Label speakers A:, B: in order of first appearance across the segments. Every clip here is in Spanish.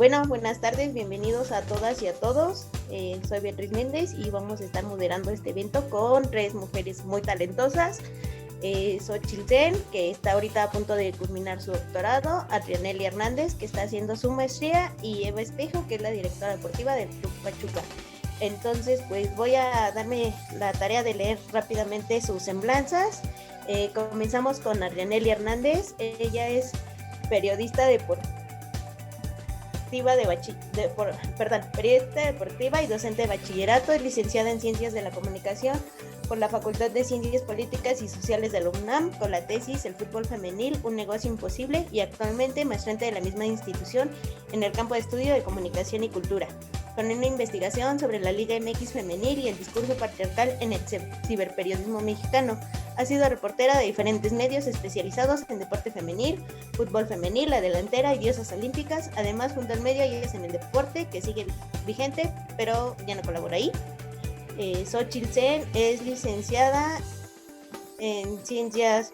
A: Bueno, buenas tardes, bienvenidos a todas y a todos. Soy Beatriz Méndez y vamos a estar moderando este evento con tres mujeres muy talentosas. Xochitl Sen, que está ahorita a punto de culminar su doctorado, Adrianely Hernández, que está haciendo su maestría, y Eva Espejo, que es la directora deportiva del Club Pachuca. Entonces, pues voy a darme la tarea de leer rápidamente sus semblanzas. Comenzamos con Adrianely Hernández. Ella es periodista deportiva periodista deportiva y docente de bachillerato. Es licenciada en Ciencias de la Comunicación por la Facultad de Ciencias Políticas y Sociales de la UNAM, con la tesis El fútbol femenil, un negocio imposible, y actualmente maestrante de la misma institución en el campo de estudio de comunicación y cultura, con una investigación sobre la Liga MX femenil y el discurso patriarcal en el ciberperiodismo mexicano. Ha sido reportera de diferentes medios especializados en deporte femenil, fútbol femenil, la delantera y diosas olímpicas. Además, junto al medio Ellas en el Deporte, que sigue vigente, pero ya no colabora ahí. Xochitl Sen es licenciada en Ciencias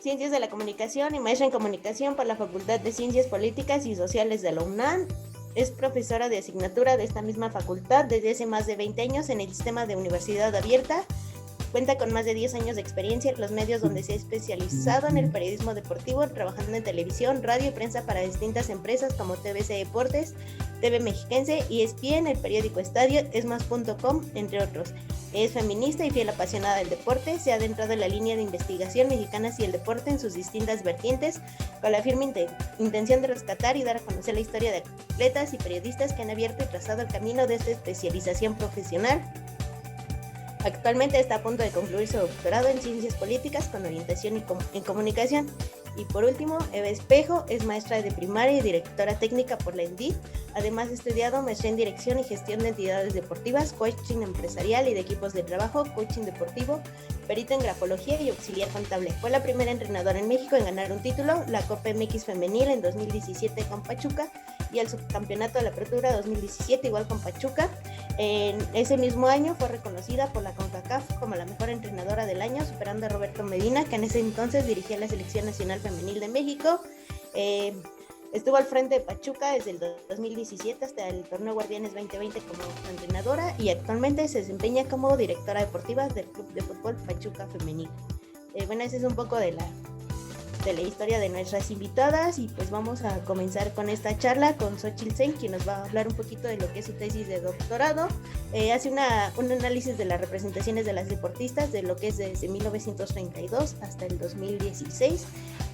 A: de la Comunicación y maestra en Comunicación por la Facultad de Ciencias Políticas y Sociales de la UNAM. Es profesora de asignatura de esta misma facultad desde hace más de 20 años en el sistema de universidad abierta. Cuenta con más de 10 años de experiencia en los medios, donde se ha especializado en el periodismo deportivo, trabajando en televisión, radio y prensa para distintas empresas como TVC Deportes, TV Mexiquense, ESPN, el periódico Estadio, esmas.com, entre otros. Es feminista y fiel apasionada del deporte. Se ha adentrado en la línea de investigación Mexicanas y el deporte en sus distintas vertientes, con la firme intención de rescatar y dar a conocer la historia de atletas y periodistas que han abierto y trazado el camino de esta especialización profesional. Actualmente está a punto de concluir su doctorado en Ciencias Políticas con orientación en Comunicación. Y por último, Eva Espejo es maestra de primaria y directora técnica por la ENDIT. Además, ha estudiado maestría en Dirección y Gestión de Entidades Deportivas, coaching empresarial y de equipos de trabajo, coaching deportivo, perito en grafología y auxiliar contable. Fue la primera entrenadora en México en ganar un título, la Copa MX Femenil en 2017 con Pachuca y el subcampeonato de la Apertura 2017 igual con Pachuca. En ese mismo año fue reconocida por la CONCACAF como la mejor entrenadora del año, superando a Roberto Medina, que en ese entonces dirigía la Selección Nacional Femenil de México. Estuvo al frente de Pachuca desde el 2017 hasta el torneo Guardianes 2020 como entrenadora, y actualmente se desempeña como directora deportiva del Club de Fútbol Pachuca Femenil. Bueno, ese es un poco de la historia de nuestras invitadas, y pues vamos a comenzar con esta charla con Xochitl Sen, quien nos va a hablar un poquito de lo que es su tesis de doctorado. Hace un análisis de las representaciones de las deportistas, de lo que es desde 1932 hasta el 2016.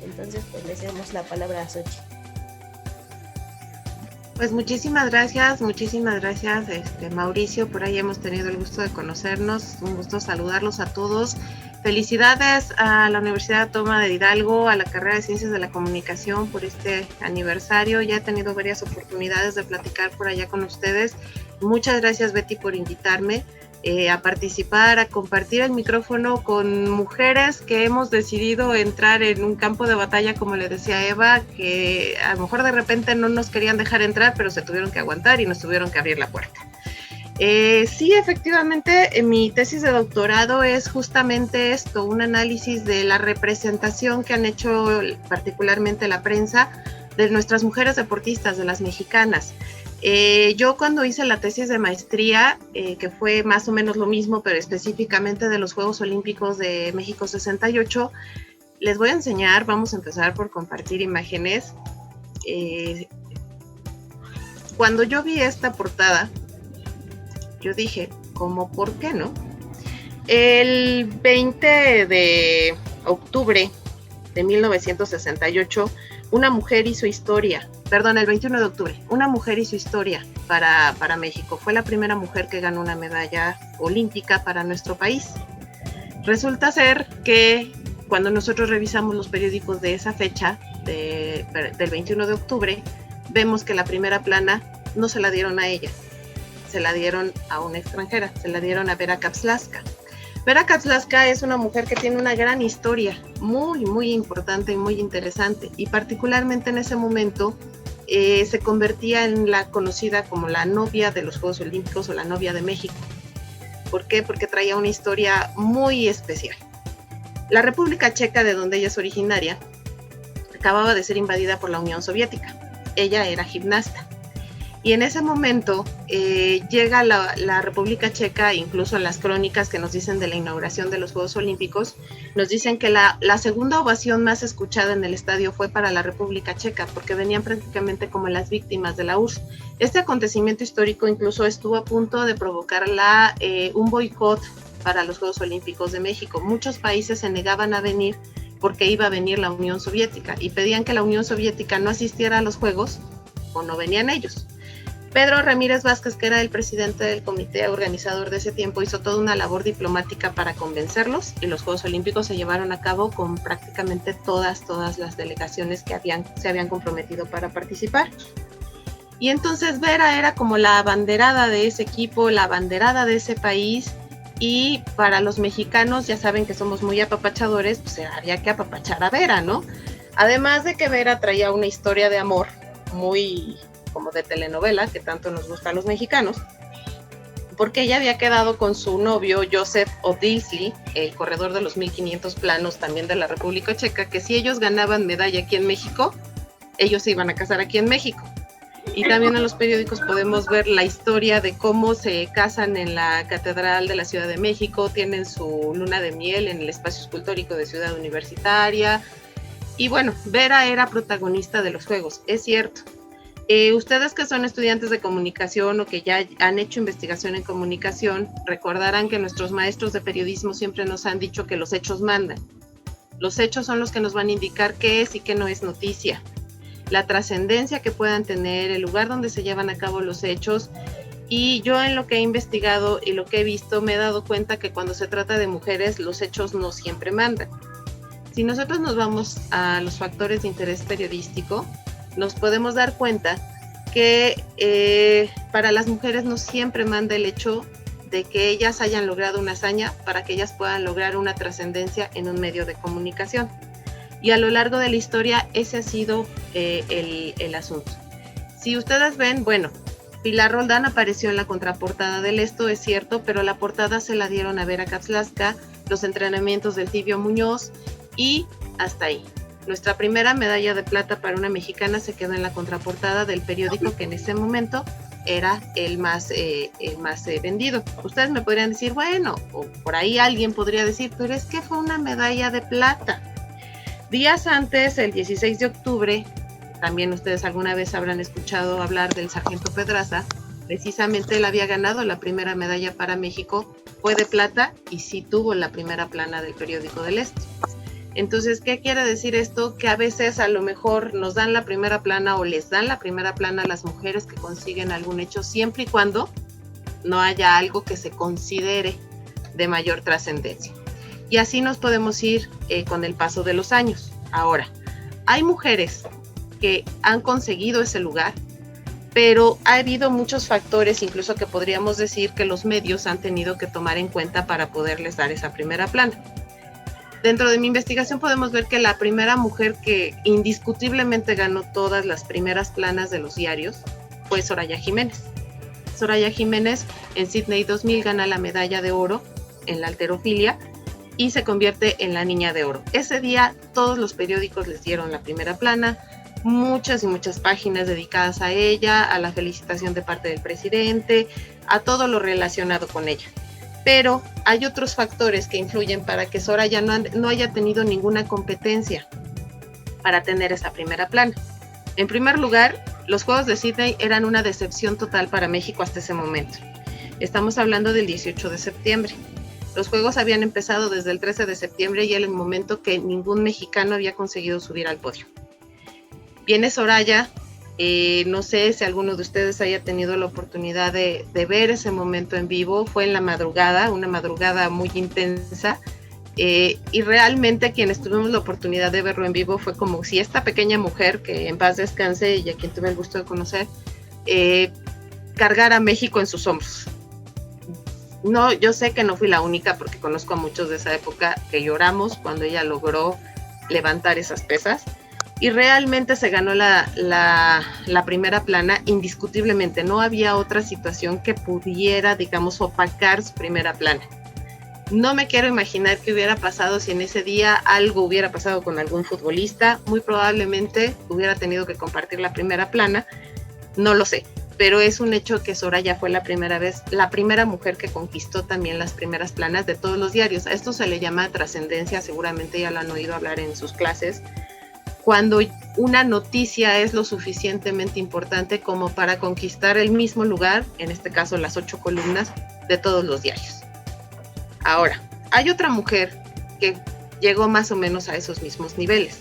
A: Entonces, pues le cedemos la palabra a Xochitl.
B: Pues muchísimas gracias Mauricio, por ahí hemos tenido el gusto de conocernos, un gusto saludarlos a todos. Felicidades a la Universidad Autónoma de Hidalgo, a la carrera de Ciencias de la Comunicación por este aniversario. Ya he tenido varias oportunidades de platicar por allá con ustedes. Muchas gracias, Betty, por invitarme a participar, a compartir el micrófono con mujeres que hemos decidido entrar en un campo de batalla, como le decía Eva, que a lo mejor de repente no nos querían dejar entrar, pero se tuvieron que aguantar y nos tuvieron que abrir la puerta. Sí, efectivamente, mi tesis de doctorado es justamente esto, un análisis de la representación que han hecho particularmente la prensa de nuestras mujeres deportistas, de las mexicanas. Yo cuando hice la tesis de maestría, que fue más o menos lo mismo, pero específicamente de los Juegos Olímpicos de México 68, les voy a enseñar, vamos a empezar por compartir imágenes. Cuando yo vi esta portada, yo dije, ¿cómo por qué no? El 20 de octubre de 1968, una mujer hizo historia, el 21 de octubre, una mujer hizo historia para México. Fue la primera mujer que ganó una medalla olímpica para nuestro país. Resulta ser que cuando nosotros revisamos los periódicos de esa fecha, del 21 de octubre, vemos que la primera plana no se la dieron a ella, se la dieron a una extranjera, se la dieron a Vera Kapslaska. Vera Kapslaska es una mujer que tiene una gran historia, muy, muy importante y muy interesante, y particularmente en ese momento se convertía en la conocida como la novia de los Juegos Olímpicos o la novia de México. ¿Por qué? Porque traía una historia muy especial. La República Checa, de donde ella es originaria, acababa de ser invadida por la Unión Soviética. ella era gimnasta. Y en ese momento llega la República Checa, incluso en las crónicas que nos dicen de la inauguración de los Juegos Olímpicos, nos dicen que la segunda ovación más escuchada en el estadio fue para la República Checa, porque venían prácticamente como las víctimas de la URSS. Este acontecimiento histórico incluso estuvo a punto de provocar un boicot para los Juegos Olímpicos de México. Muchos países se negaban a venir porque iba a venir la Unión Soviética y pedían que la Unión Soviética no asistiera a los Juegos o no venían ellos. Pedro Ramírez Vázquez, que era el presidente del comité organizador de ese tiempo, hizo toda una labor diplomática para convencerlos y los Juegos Olímpicos se llevaron a cabo con prácticamente todas las delegaciones que se habían comprometido para participar. Y entonces Vera era como la abanderada de ese equipo, la abanderada de ese país, y para los mexicanos, ya saben que somos muy apapachadores, pues había que apapachar a Vera, ¿no? Además de que Vera traía una historia de amor muy como de telenovela, que tanto nos gusta a los mexicanos, porque ella había quedado con su novio Joseph Odilsky, el corredor de los 1500 planos también de la República Checa, que si ellos ganaban medalla aquí en México, ellos se iban a casar aquí en México. Y también en los periódicos podemos ver la historia de cómo se casan en la Catedral de la Ciudad de México, tienen su luna de miel en el espacio escultórico de Ciudad Universitaria. Y bueno, Vera era protagonista de los Juegos, es cierto. Ustedes que son estudiantes de comunicación o que ya han hecho investigación en comunicación, recordarán que nuestros maestros de periodismo siempre nos han dicho que los hechos mandan. Los hechos son los que nos van a indicar qué es y qué no es noticia. La trascendencia que puedan tener, el lugar donde se llevan a cabo los hechos. Y yo en lo que he investigado y lo que he visto me he dado cuenta que cuando se trata de mujeres los hechos no siempre mandan. Si nosotros nos vamos a los factores de interés periodístico, nos podemos dar cuenta que para las mujeres no siempre manda el hecho de que ellas hayan logrado una hazaña para que ellas puedan lograr una trascendencia en un medio de comunicación. Y a lo largo de la historia ese ha sido el asunto. Si ustedes ven, bueno, Pilar Roldán apareció en la contraportada del Esto, es cierto, pero la portada se la dieron a Vera Kapslaska, los entrenamientos del Tibio Muñoz y hasta ahí. Nuestra primera medalla de plata para una mexicana se quedó en la contraportada del periódico que en ese momento era el más vendido. Ustedes me podrían decir, bueno, o por ahí alguien podría decir, pero es que fue una medalla de plata. Días antes, el 16 de octubre, también ustedes alguna vez habrán escuchado hablar del sargento Pedraza, precisamente él había ganado la primera medalla para México, fue de plata y sí tuvo la primera plana del periódico del Este. Entonces, ¿qué quiere decir esto? Que a veces a lo mejor nos dan la primera plana o les dan la primera plana a las mujeres que consiguen algún hecho, siempre y cuando no haya algo que se considere de mayor trascendencia. Y así nos podemos ir con el paso de los años. Ahora, hay mujeres que han conseguido ese lugar, pero ha habido muchos factores, incluso que podríamos decir que los medios han tenido que tomar en cuenta para poderles dar esa primera plana. Dentro de mi investigación podemos ver que la primera mujer que indiscutiblemente ganó todas las primeras planas de los diarios fue Soraya Jiménez. Soraya Jiménez en Sydney 2000 gana la medalla de oro en la halterofilia y se convierte en la niña de oro. Ese día todos los periódicos les dieron la primera plana, muchas y muchas páginas dedicadas a ella, a la felicitación de parte del presidente, a todo lo relacionado con ella. Pero hay otros factores que influyen para que Soraya no haya tenido ninguna competencia para tener esa primera plana. En primer lugar, los Juegos de Sydney eran una decepción total para México hasta ese momento. Estamos hablando del 18 de septiembre. Los Juegos habían empezado desde el 13 de septiembre y era el momento que ningún mexicano había conseguido subir al podio. Viene Soraya. No sé si alguno de ustedes haya tenido la oportunidad de ver ese momento en vivo. Fue en la madrugada, una madrugada muy intensa, y realmente quienes tuvimos la oportunidad de verlo en vivo fue como si esta pequeña mujer, que en paz descanse y a quien tuve el gusto de conocer, cargara a México en sus hombros. No, yo sé que no fui la única, porque conozco a muchos de esa época que lloramos cuando ella logró levantar esas pesas. Y realmente se ganó la primera plana indiscutiblemente. No había otra situación que pudiera, digamos, opacar su primera plana. No me quiero imaginar qué hubiera pasado si en ese día algo hubiera pasado con algún futbolista. Muy probablemente hubiera tenido que compartir la primera plana, no lo sé, pero es un hecho que Soraya fue la primera mujer que conquistó también las primeras planas de todos los diarios. A esto se le llama trascendencia, seguramente ya lo han oído hablar en sus clases, cuando una noticia es lo suficientemente importante como para conquistar el mismo lugar, en este caso las 8 columnas de todos los diarios. Ahora, hay otra mujer que llegó más o menos a esos mismos niveles.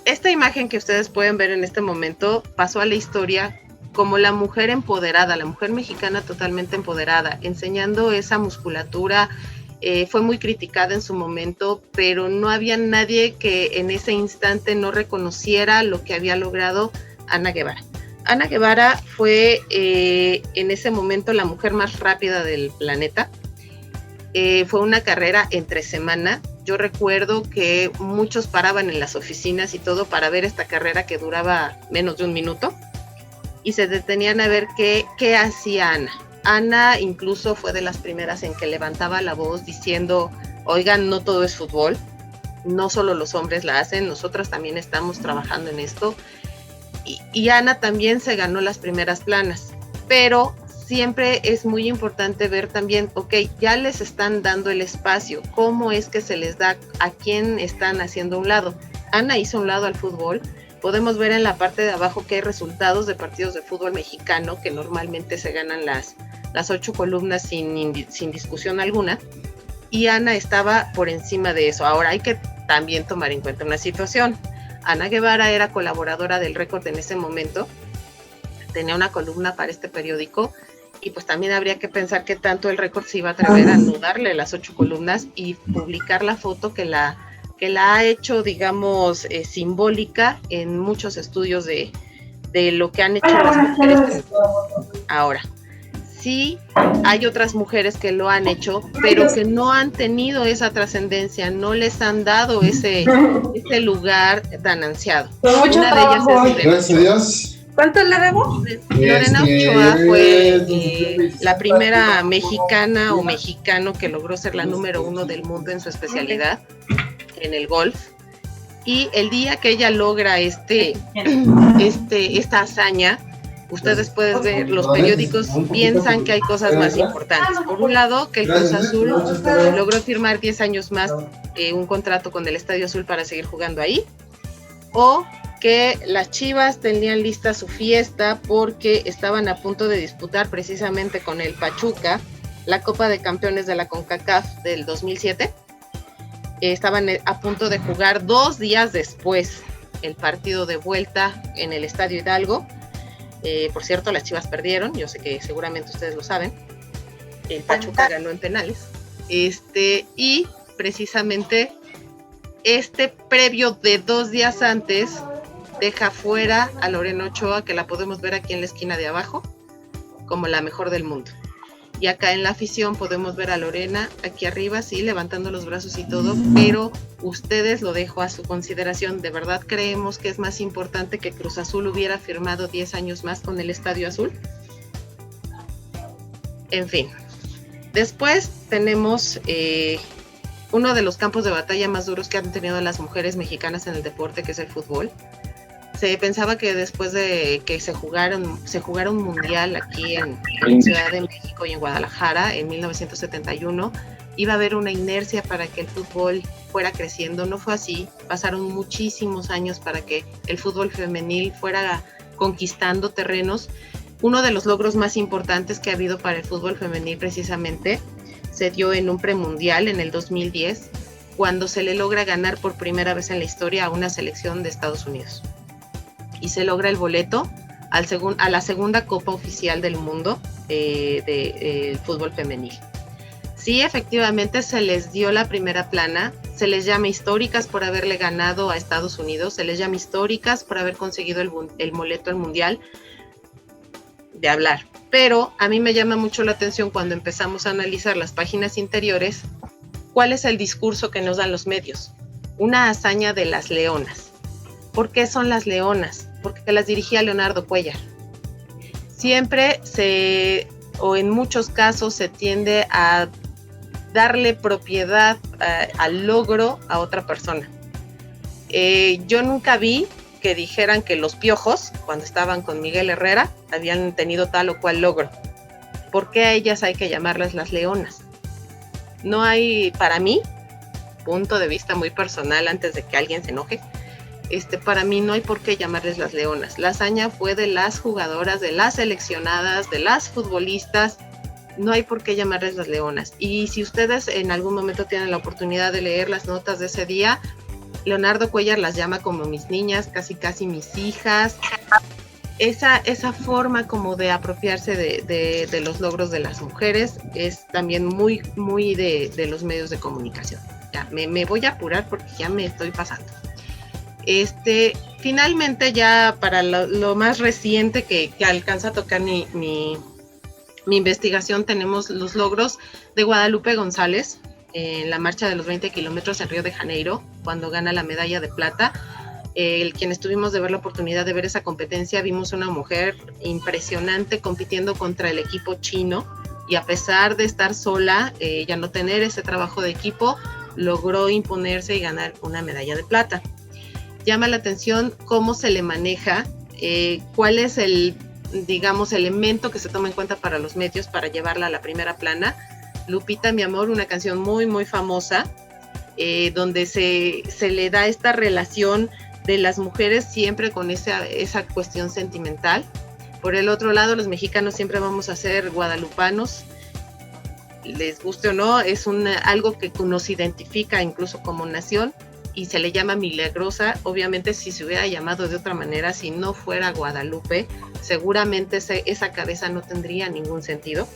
B: Esta imagen que ustedes pueden ver en este momento pasó a la historia como la mujer empoderada, la mujer mexicana totalmente empoderada, enseñando esa musculatura. Fue muy criticada en su momento, pero no había nadie que en ese instante no reconociera lo que había logrado Ana Guevara. Ana Guevara fue en ese momento la mujer más rápida del planeta. Fue una carrera entre semana. Yo recuerdo que muchos paraban en las oficinas y todo para ver esta carrera que duraba menos de un minuto y se detenían a ver qué hacía Ana. Ana incluso fue de las primeras en que levantaba la voz diciendo, oigan, no todo es fútbol, no solo los hombres la hacen, nosotras también estamos trabajando en esto. Y Ana también se ganó las primeras planas, pero siempre es muy importante ver también, ok, ya les están dando el espacio, cómo es que se les da, a quién están haciendo un lado. Ana hizo un lado al fútbol. Podemos ver en la parte de abajo que hay resultados de partidos de fútbol mexicano que normalmente se ganan las 8 columnas sin discusión alguna, y Ana estaba por encima de eso. Ahora hay que también tomar en cuenta una situación. Ana Guevara era colaboradora del Récord en ese momento, tenía una columna para este periódico, y pues también habría que pensar qué tanto el Récord se iba a atrever a anudarle las 8 columnas y publicar la foto que la ha hecho, digamos, simbólica en muchos estudios de lo que han hecho las mujeres. Ahora, sí hay otras mujeres que lo han hecho, pero que no han tenido esa trascendencia, no les han dado ese lugar tan ansiado. Una de ellas es
C: Gracias a Dios.
D: ¿Cuánto le debo?
B: Lorena Ochoa fue la primera mexicana o mexicano que logró ser la número 1 del mundo en su especialidad, en el golf. Y el día que ella logra esta hazaña, ustedes pueden ver, los periódicos piensan que hay cosas más importantes. Por un lado, que el Cruz Azul logró firmar 10 años más un contrato con el Estadio Azul para seguir jugando ahí, o que las Chivas tenían lista su fiesta porque estaban a punto de disputar precisamente con el Pachuca la Copa de Campeones de la CONCACAF del 2007. Estaban a punto de jugar 2 días después el partido de vuelta en el Estadio Hidalgo. Por cierto, las Chivas perdieron, yo sé que seguramente ustedes lo saben. El Pachuca ganó en penales. Y precisamente previo de 2 días antes deja fuera a Lorena Ochoa, que la podemos ver aquí en la esquina de abajo, como la mejor del mundo. Y acá en la afición podemos ver a Lorena aquí arriba, sí, levantando los brazos y todo, pero ustedes lo dejo a su consideración. ¿De verdad creemos que es más importante que Cruz Azul hubiera firmado 10 años más con el Estadio Azul? En fin. Después tenemos uno de los campos de batalla más duros que han tenido las mujeres mexicanas en el deporte, que es el fútbol. Se pensaba que después de que se jugara un mundial aquí en Ciudad de México y en Guadalajara en 1971, iba a haber una inercia para que el fútbol fuera creciendo. No fue así. Pasaron muchísimos años para que el fútbol femenil fuera conquistando terrenos. Uno de los logros más importantes que ha habido para el fútbol femenil precisamente se dio en un premundial en el 2010, cuando se le logra ganar por primera vez en la historia a una selección de Estados Unidos. Y se logra el boleto a la segunda Copa Oficial del Mundo de fútbol femenil. Sí, efectivamente se les dio la primera plana, se les llama históricas por haberle ganado a Estados Unidos, se les llama históricas por haber conseguido el boleto al Mundial, de hablar. Pero a mí me llama mucho la atención cuando empezamos a analizar las páginas interiores, cuál es el discurso que nos dan los medios. Una hazaña de las leonas. ¿Por qué son las leonas? Porque las dirigía Leonardo Cuéllar. Siempre o en muchos casos se tiende a darle propiedad al logro a otra persona. Yo nunca vi que dijeran que los Piojos, cuando estaban con Miguel Herrera, habían tenido tal o cual logro. ¿Por qué a ellas hay que llamarlas las Leonas? No hay, para mí, punto de vista muy personal, antes de que alguien se enoje, para mí no hay por qué llamarles las Leonas. La hazaña fue de las jugadoras, de las seleccionadas, de las futbolistas. No hay por qué llamarles las Leonas. Y si ustedes en algún momento tienen la oportunidad de leer las notas de ese día, Leonardo Cuéllar las llama como mis niñas, casi casi mis hijas. Esa forma como de apropiarse de los logros de las mujeres es también muy, muy de los medios de comunicación. Ya, me voy a apurar porque ya me estoy pasando. Finalmente, ya para lo más reciente que alcanza a tocar mi investigación, tenemos los logros de Guadalupe González en la marcha de los 20 kilómetros en Río de Janeiro, cuando gana la medalla de plata. Quienes tuvimos de ver la oportunidad de ver esa competencia, vimos una mujer impresionante compitiendo contra el equipo chino, y a pesar de estar sola, ya no tener ese trabajo de equipo, logró imponerse y ganar una medalla de plata. Llama la atención cómo se le maneja, cuál es el, digamos, elemento que se toma en cuenta para los medios para llevarla a la primera plana. Lupita, mi amor, una canción muy, muy famosa, donde se le da esta relación de las mujeres siempre con esa cuestión sentimental. Por el otro lado, los mexicanos siempre vamos a ser guadalupanos, les guste o no, es algo que nos identifica incluso como nación, y se le llama milagrosa. Obviamente, si se hubiera llamado de otra manera, si no fuera Guadalupe, seguramente esa cabeza no tendría ningún sentido,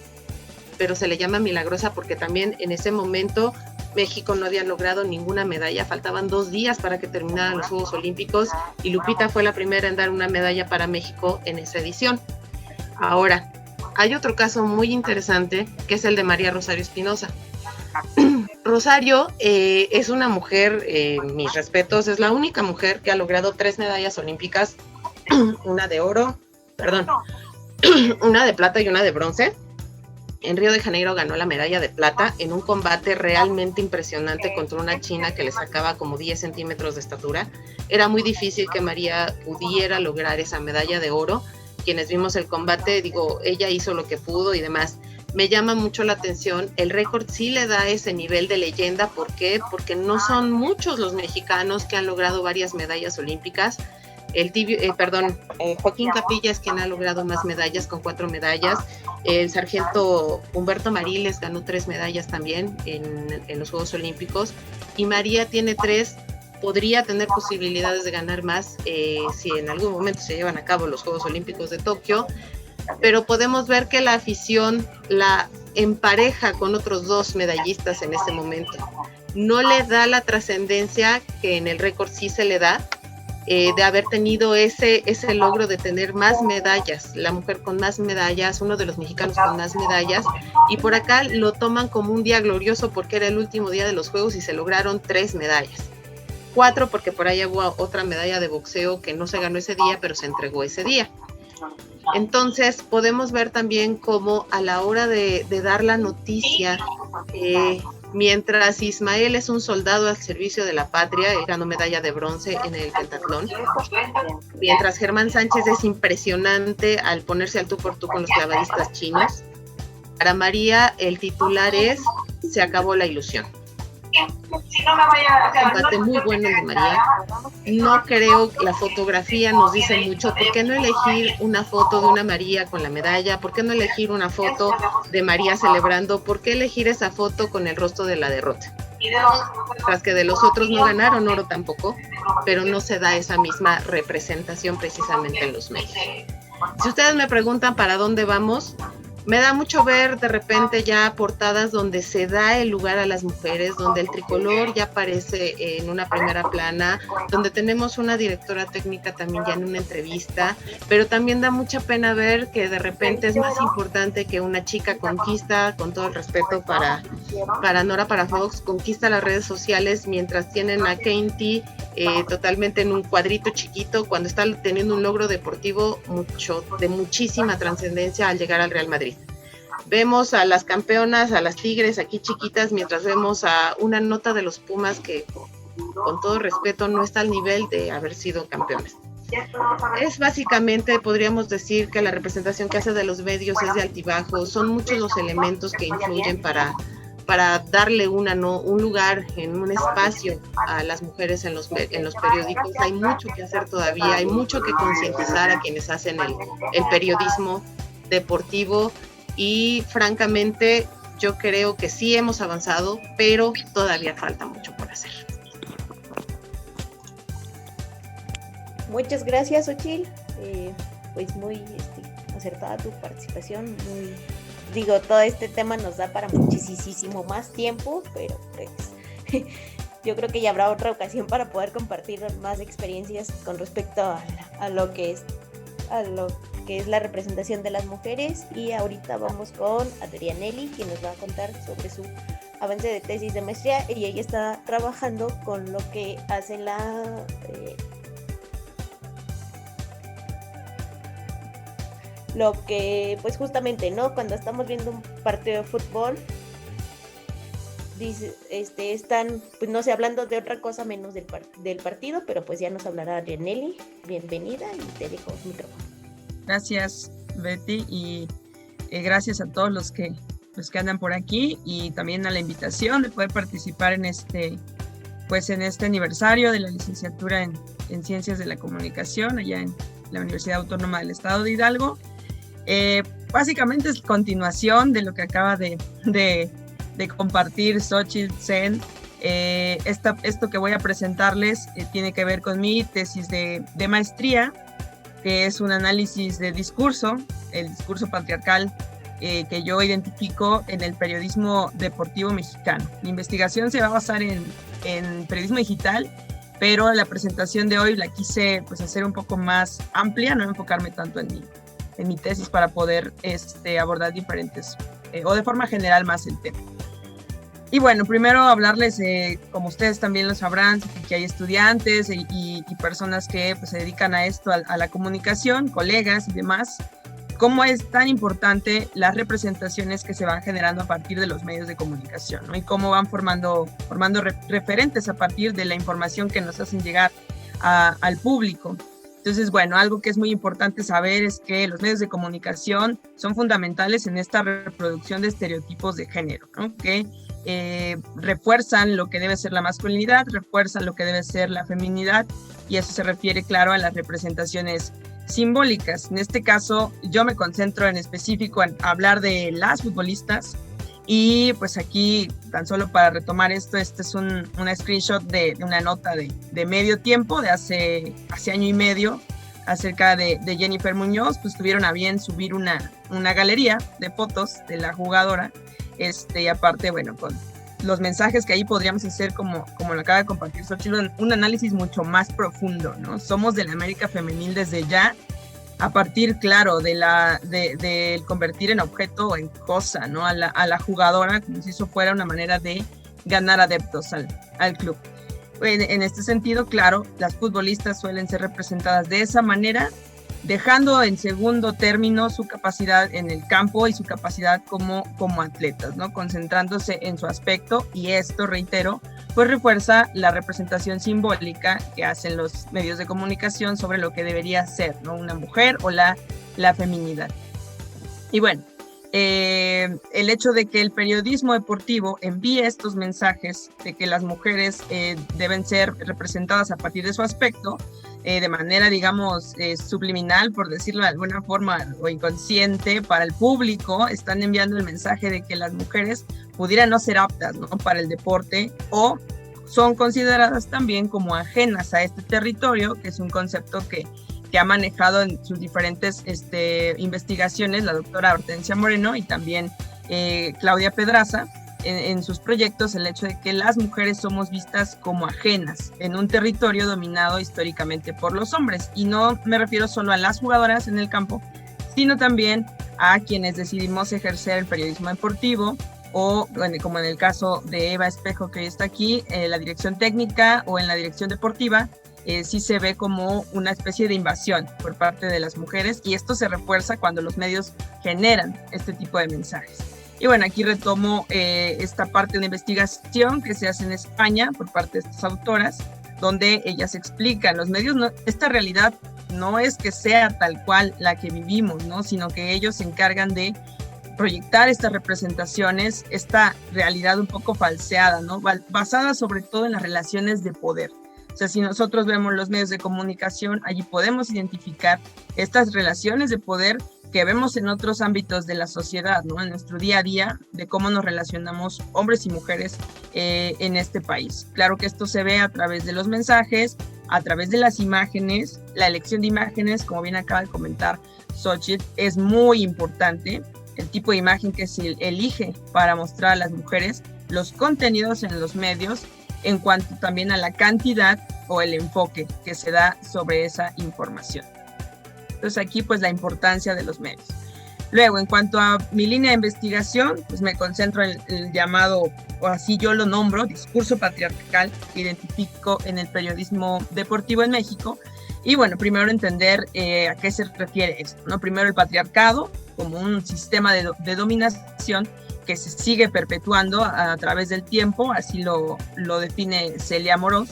B: pero se le llama milagrosa porque también en ese momento México no había logrado ninguna medalla, faltaban 2 días para que terminaran los Juegos Olímpicos, y Lupita fue la primera en dar una medalla para México en esa edición. Ahora, hay otro caso muy interesante, que es el de María Rosario Espinosa. Rosario es una mujer, mis respetos, es la única mujer que ha logrado 3 medallas olímpicas, una de oro, una de plata y una de bronce. En Río de Janeiro ganó la medalla de plata en un combate realmente impresionante contra una china que le sacaba como 10 centímetros de estatura. Era muy difícil que María pudiera lograr esa medalla de oro. Quienes vimos el combate, digo, ella hizo lo que pudo y demás. Me llama mucho la atención, el récord sí le da ese nivel de leyenda. ¿Por qué? Porque no son muchos los mexicanos que han logrado varias medallas olímpicas. Joaquín Capilla es quien ha logrado más medallas, con 4 medallas. El sargento Humberto Mariles ganó 3 medallas también en los Juegos Olímpicos, y María tiene 3, podría tener posibilidades de ganar más si en algún momento se llevan a cabo los Juegos Olímpicos de Tokio, pero podemos ver que la afición la empareja con otros 2 medallistas en ese momento. No le da la trascendencia que en el récord sí se le da, de haber tenido ese logro de tener más medallas, la mujer con más medallas, uno de los mexicanos con más medallas, y por acá lo toman como un día glorioso porque era el último día de los Juegos y se lograron 3 medallas. 4 porque por ahí hubo otra medalla de boxeo que no se ganó ese día, pero se entregó ese día. Entonces podemos ver también cómo a la hora de dar la noticia, mientras Ismael es un soldado al servicio de la patria, ganó medalla de bronce en el pentatlón, mientras Germán Sánchez es impresionante al ponerse al tú por tú con los clavadistas chinos, para María el titular es "se acabó la ilusión". Combate muy bueno de María. No creo que la fotografía nos dice mucho. ¿Por qué no elegir una foto de una María con la medalla? ¿Por qué no elegir una foto de María celebrando? ¿Por qué elegir esa foto con el rostro de la derrota? Tras que de los otros no ganaron oro tampoco, pero no se da esa misma representación precisamente en los medios. Si ustedes me preguntan para dónde vamos, me da mucho ver de repente ya portadas donde se da el lugar a las mujeres, donde el tricolor ya aparece en una primera plana, donde tenemos una directora técnica también ya en una entrevista, pero también da mucha pena ver que de repente es más importante que una chica conquista, con todo el respeto para Nora Palafox, conquista las redes sociales mientras tienen a Katie totalmente en un cuadrito chiquito, cuando está teniendo un logro deportivo de muchísima trascendencia al llegar al Real Madrid. vemos a las campeonas, a las Tigres aquí chiquitas, mientras vemos a una nota de los Pumas que, con todo respeto, no está al nivel de haber sido campeones. Es básicamente, podríamos decir que la representación que hace de los medios es de altibajos, son muchos los elementos que influyen para darle un lugar en un espacio a las mujeres en los periódicos. Hay mucho que hacer todavía, hay mucho que concientizar a quienes hacen el periodismo deportivo, y francamente yo creo que sí hemos avanzado, pero todavía falta mucho por hacer.
A: Muchas gracias, Xochitl. Pues muy acertada tu participación. Todo este tema nos da para muchísimo más tiempo, pero pues yo creo que ya habrá otra ocasión para poder compartir más experiencias con respecto a lo que es la representación de las mujeres. Y ahorita vamos con Adrianelli, quien nos va a contar sobre su avance de tesis de maestría, y ella está trabajando con lo que hace lo que, pues justamente, ¿no? Cuando estamos viendo un partido de fútbol, están, pues no sé, hablando de otra cosa menos del partido, pero pues ya nos hablará Adrianelli. Bienvenida y te dejo el micrófono.
C: Gracias, Betty, y gracias a todos los que andan por aquí, y también a la invitación de poder participar en este aniversario de la licenciatura en Ciencias de la Comunicación allá en la Universidad Autónoma del Estado de Hidalgo. Básicamente es continuación de lo que acaba de compartir Xochitl Sen. Esto que voy a presentarles tiene que ver con mi tesis de maestría, que es un análisis de discurso, el discurso patriarcal que yo identifico en el periodismo deportivo mexicano. La investigación se va a basar en periodismo digital, pero la presentación de hoy la quise pues hacer un poco más amplia, no enfocarme tanto en mi tesis, para poder abordar diferentes o de forma general más el tema. Y bueno, primero hablarles, como ustedes también lo sabrán, que hay estudiantes y personas que pues, se dedican a esto, a la comunicación, colegas y demás, cómo es tan importante las representaciones que se van generando a partir de los medios de comunicación, ¿no? Y cómo van formando referentes a partir de la información que nos hacen llegar al público. Entonces, bueno, algo que es muy importante saber es que los medios de comunicación son fundamentales en esta reproducción de estereotipos de género, ¿no? Que refuerzan lo que debe ser la masculinidad, refuerzan lo que debe ser la feminidad, y eso se refiere, claro, a las representaciones simbólicas. En este caso, yo me concentro en específico en hablar de las futbolistas, y pues aquí, tan solo para retomar esto, este es una screenshot de una nota de Medio Tiempo de hace año y medio acerca de Jennifer Muñoz. Pues tuvieron a bien subir una galería de fotos de la jugadora, y aparte, bueno, con los mensajes que ahí podríamos hacer, como lo acaba de compartir Xochitl, un análisis mucho más profundo, ¿no? Somos de la América femenil desde ya, a partir, claro, de convertir en objeto o en cosa, ¿no? A la jugadora, como si eso fuera una manera de ganar adeptos al club. En este sentido, claro, las futbolistas suelen ser representadas de esa manera, dejando en segundo término su capacidad en el campo y su capacidad como atletas, ¿no? Concentrándose en su aspecto, y esto, reitero, pues refuerza la representación simbólica que hacen los medios de comunicación sobre lo que debería ser, ¿no? Una mujer o la feminidad. Y bueno, el hecho de que el periodismo deportivo envíe estos mensajes de que las mujeres deben ser representadas a partir de su aspecto, de manera, digamos, subliminal, por decirlo de alguna forma, o inconsciente para el público, están enviando el mensaje de que las mujeres pudieran no ser aptas, ¿no? Para el deporte, o son consideradas también como ajenas a este territorio, que es un concepto que ha manejado en sus diferentes investigaciones la doctora Hortensia Moreno y también Claudia Pedraza en sus proyectos, el hecho de que las mujeres somos vistas como ajenas en un territorio dominado históricamente por los hombres. Y no me refiero solo a las jugadoras en el campo, sino también a quienes decidimos ejercer el periodismo deportivo, o bueno, como en el caso de Eva Espejo, que está aquí, en la dirección técnica o en la dirección deportiva, sí se ve como una especie de invasión por parte de las mujeres, y esto se refuerza cuando los medios generan este tipo de mensajes. Y bueno, aquí retomo esta parte de una investigación que se hace en España por parte de estas autoras, donde ellas explican, los medios, esta realidad no es que sea tal cual la que vivimos, ¿no? Sino que ellos se encargan de proyectar estas representaciones, esta realidad un poco falseada, ¿no? Basada sobre todo en las relaciones de poder. O sea, si nosotros vemos los medios de comunicación, allí podemos identificar estas relaciones de poder que vemos en otros ámbitos de la sociedad, ¿no? En nuestro día a día, de cómo nos relacionamos hombres y mujeres en este país. Claro que esto se ve a través de los mensajes, a través de las imágenes. La elección de imágenes, como bien acaba de comentar Xochitl, es muy importante. El tipo de imagen que se elige para mostrar a las mujeres, los contenidos en los medios, en cuanto también a la cantidad o el enfoque que se da sobre esa información. Entonces aquí pues la importancia de los medios. Luego, en cuanto a mi línea de investigación, pues me concentro en el llamado, o así yo lo nombro, discurso patriarcal que identifico en el periodismo deportivo en México. Y bueno, primero entender a qué se refiere esto, ¿no? Primero el patriarcado como un sistema de dominación que se sigue perpetuando a través del tiempo, así lo define Celia Amorós.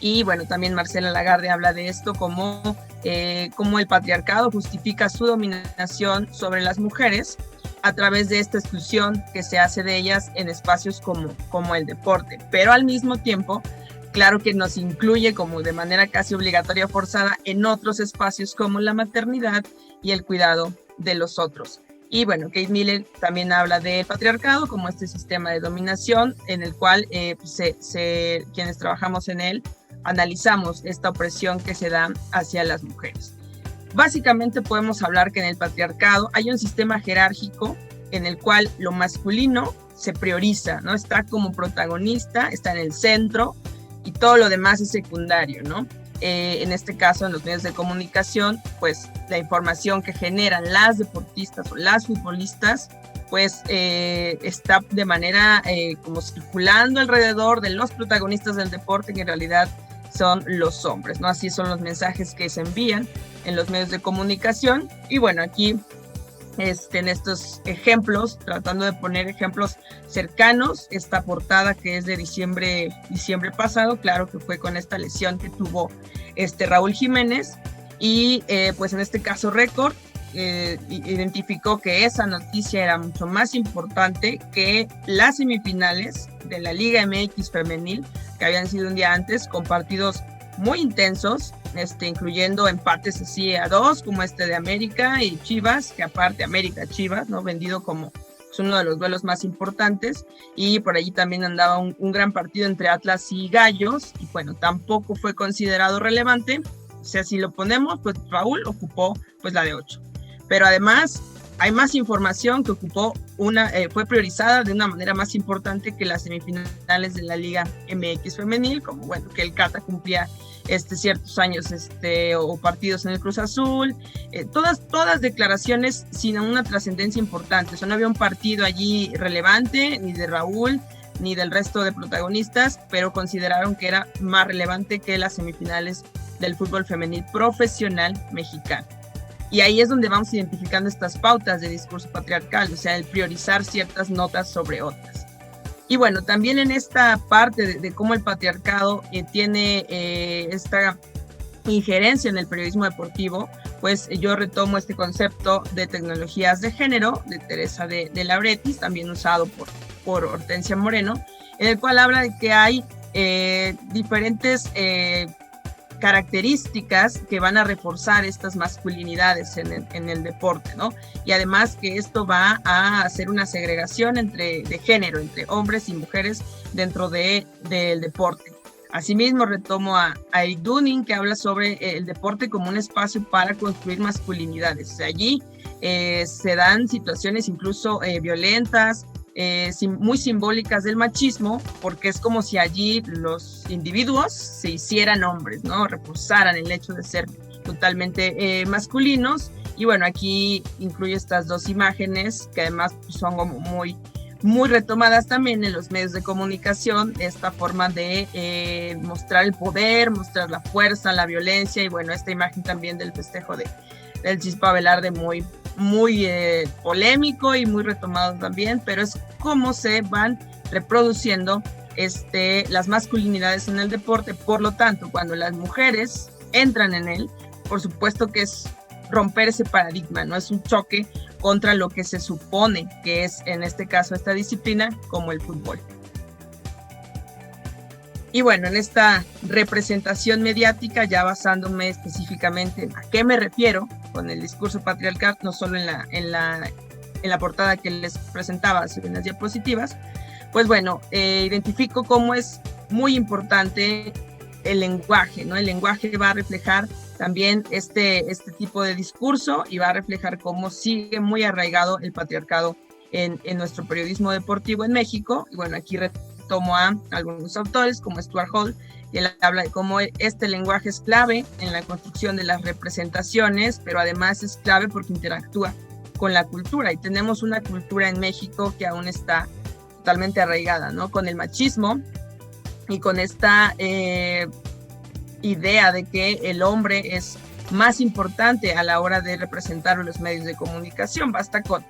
C: Y bueno, también Marcela Lagarde habla de esto como el patriarcado justifica su dominación sobre las mujeres a través de esta exclusión que se hace de ellas en espacios como el deporte, pero al mismo tiempo, claro que nos incluye como de manera casi obligatoria o forzada en otros espacios como la maternidad y el cuidado de los otros. Y bueno, Kate Miller también habla del patriarcado como este sistema de dominación en el cual quienes trabajamos en él analizamos esta opresión que se da hacia las mujeres. Básicamente podemos hablar que en el patriarcado hay un sistema jerárquico en el cual lo masculino se prioriza, ¿no? Está como protagonista, está en el centro y todo lo demás es secundario, ¿no? En este caso, en los medios de comunicación, pues la información que generan las deportistas o las futbolistas, pues está de manera como circulando alrededor de los protagonistas del deporte, que en realidad son los hombres, ¿no? Así son los mensajes que se envían en los medios de comunicación. Y bueno, aquí en estos ejemplos, tratando de poner ejemplos cercanos, esta portada que es de diciembre pasado, claro que fue con esta lesión que tuvo Raúl Jiménez, y pues en este caso Récord identificó que esa noticia era mucho más importante que las semifinales de la Liga MX femenil, que habían sido un día antes, con partidos muy intensos, incluyendo empates así a 2, como de América y Chivas, que aparte América-Chivas, ¿no? Vendido como uno de los duelos más importantes, y por allí también andaba un gran partido entre Atlas y Gallos, y bueno, tampoco fue considerado relevante. O sea, si lo ponemos, pues Raúl ocupó pues la de 8. Pero además hay más información que fue priorizada de una manera más importante que las semifinales de la Liga MX femenil, como bueno, que el Cata cumplía ciertos años o partidos en el Cruz Azul, todas declaraciones sin una trascendencia importante. O sea, no había un partido allí relevante, ni de Raúl, ni del resto de protagonistas, pero consideraron que era más relevante que las semifinales del fútbol femenil profesional mexicano. Y ahí es donde vamos identificando estas pautas de discurso patriarcal, o sea, el priorizar ciertas notas sobre otras. Y bueno, también en esta parte de cómo el patriarcado tiene esta injerencia en el periodismo deportivo, pues yo retomo este concepto de tecnologías de género de Teresa de Lauretis, también usado por Hortensia Moreno, en el cual habla de que hay diferentes características que van a reforzar estas masculinidades en el deporte, ¿no? Y además que esto va a hacer una segregación de género, entre hombres y mujeres dentro del deporte. Asimismo, retomo a Eric Dunning, que habla sobre el deporte como un espacio para construir masculinidades. O sea, allí se dan situaciones incluso violentas, muy simbólicas del machismo, porque es como si allí los individuos se hicieran hombres, ¿no? Reforzaran el hecho de ser totalmente masculinos. Y bueno, aquí incluye estas dos imágenes que además son como muy muy retomadas también en los medios de comunicación, esta forma de mostrar el poder, mostrar la fuerza, la violencia, y bueno, esta imagen también del festejo del Chispa Velarde muy polémico y muy retomado también, pero es cómo se van reproduciendo las masculinidades en el deporte. Por lo tanto, cuando las mujeres entran en él, por supuesto que es romper ese paradigma, no es un choque contra lo que se supone que es, en este caso, esta disciplina, como el fútbol. Y bueno, en esta representación mediática, ya basándome específicamente en a qué me refiero con el discurso patriarcal, no solo en la portada que les presentaba hace unas diapositivas, pues bueno, identifico cómo es muy importante el lenguaje, ¿no? El lenguaje va a reflejar también este tipo de discurso y va a reflejar cómo sigue muy arraigado el patriarcado en nuestro periodismo deportivo en México. Y bueno, aquí retomo a algunos autores como Stuart Hall, y él habla de cómo este lenguaje es clave en la construcción de las representaciones, pero además es clave porque interactúa con la cultura, y tenemos una cultura en México que aún está totalmente arraigada, ¿no? Con el machismo y con esta idea de que el hombre es más importante a la hora de representar en los medios de comunicación. Basta con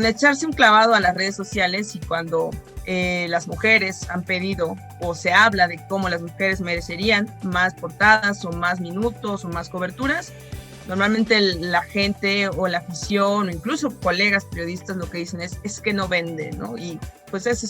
C: echarse un clavado a las redes sociales, y cuando las mujeres han pedido o se habla de cómo las mujeres merecerían más portadas o más minutos o más coberturas, normalmente la gente o la afición o incluso colegas periodistas lo que dicen es que no vende, ¿no? Y pues ese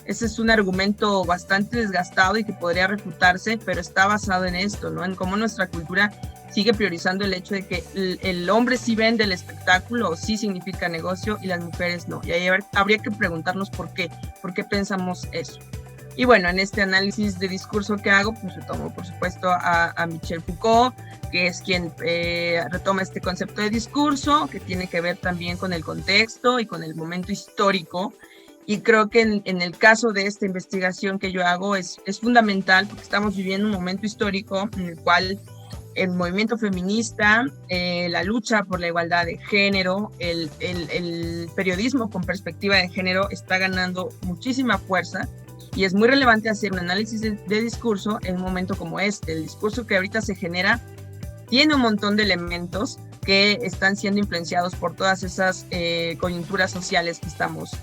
C: es un argumento bastante desgastado y que podría refutarse, pero está basado en esto, ¿no? En cómo nuestra cultura sigue priorizando el hecho de que el hombre sí vende el espectáculo o sí significa negocio y las mujeres no. Y ahí habría que preguntarnos por qué pensamos eso. Y bueno, en este análisis de discurso que hago, pues retomo por supuesto a Michel Foucault, que es quien retoma este concepto de discurso, que tiene que ver también con el contexto y con el momento histórico. Y creo que en el caso de esta investigación que yo hago es fundamental, porque estamos viviendo un momento histórico en el cual el movimiento feminista, la lucha por la igualdad de género, el periodismo con perspectiva de género está ganando muchísima fuerza. Y es muy relevante hacer un análisis de discurso en un momento como este. El discurso que ahorita se genera tiene un montón de elementos que están siendo influenciados por todas esas coyunturas sociales que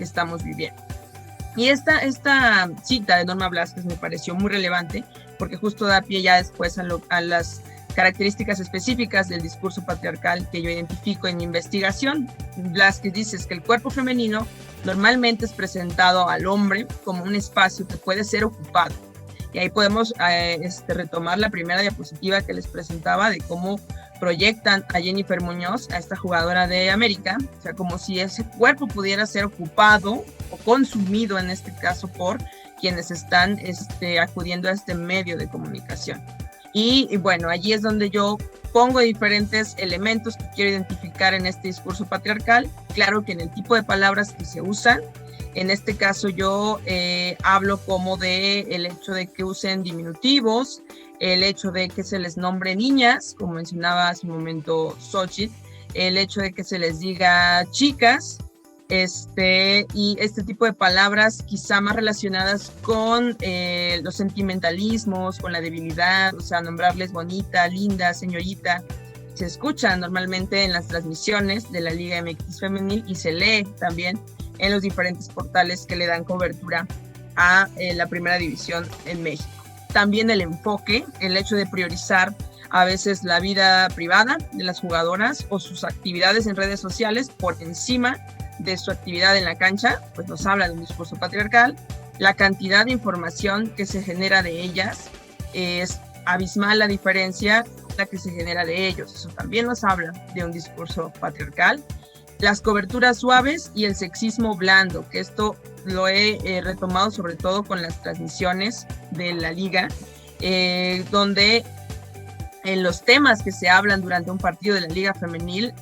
C: estamos viviendo. Y esta cita de Norma Blázquez me pareció muy relevante porque justo da pie ya después a las características específicas del discurso patriarcal que yo identifico en mi investigación. Blázquez dice que el cuerpo femenino normalmente es presentado al hombre como un espacio que puede ser ocupado. Y ahí podemos retomar la primera diapositiva que les presentaba de cómo proyectan a Jennifer Muñoz, a esta jugadora de América, o sea, como si ese cuerpo pudiera ser ocupado o consumido, en este caso, por quienes están acudiendo a este medio de comunicación. Y bueno, allí es donde yo pongo diferentes elementos que quiero identificar en este discurso patriarcal. Claro que en el tipo de palabras que se usan, en este caso yo hablo como de el hecho de que usen diminutivos, el hecho de que se les nombre niñas, como mencionaba hace un momento Xochitl, el hecho de que se les diga chicas, y este tipo de palabras quizá más relacionadas con los sentimentalismos, con la debilidad, o sea, nombrarles bonita, linda, señorita, se escucha normalmente en las transmisiones de la Liga MX Femenil y se lee también en los diferentes portales que le dan cobertura a la primera división en México. También el enfoque, el hecho de priorizar a veces la vida privada de las jugadoras o sus actividades en redes sociales por encima de su actividad en la cancha, pues nos habla de un discurso patriarcal. La cantidad de información que se genera de ellas es abismal, la diferencia la que se genera de ellos. Eso también nos habla de un discurso patriarcal. Las coberturas suaves y el sexismo blando, que esto lo he retomado sobre todo con las transmisiones de la liga, donde en los temas que se hablan durante un partido de la liga femenil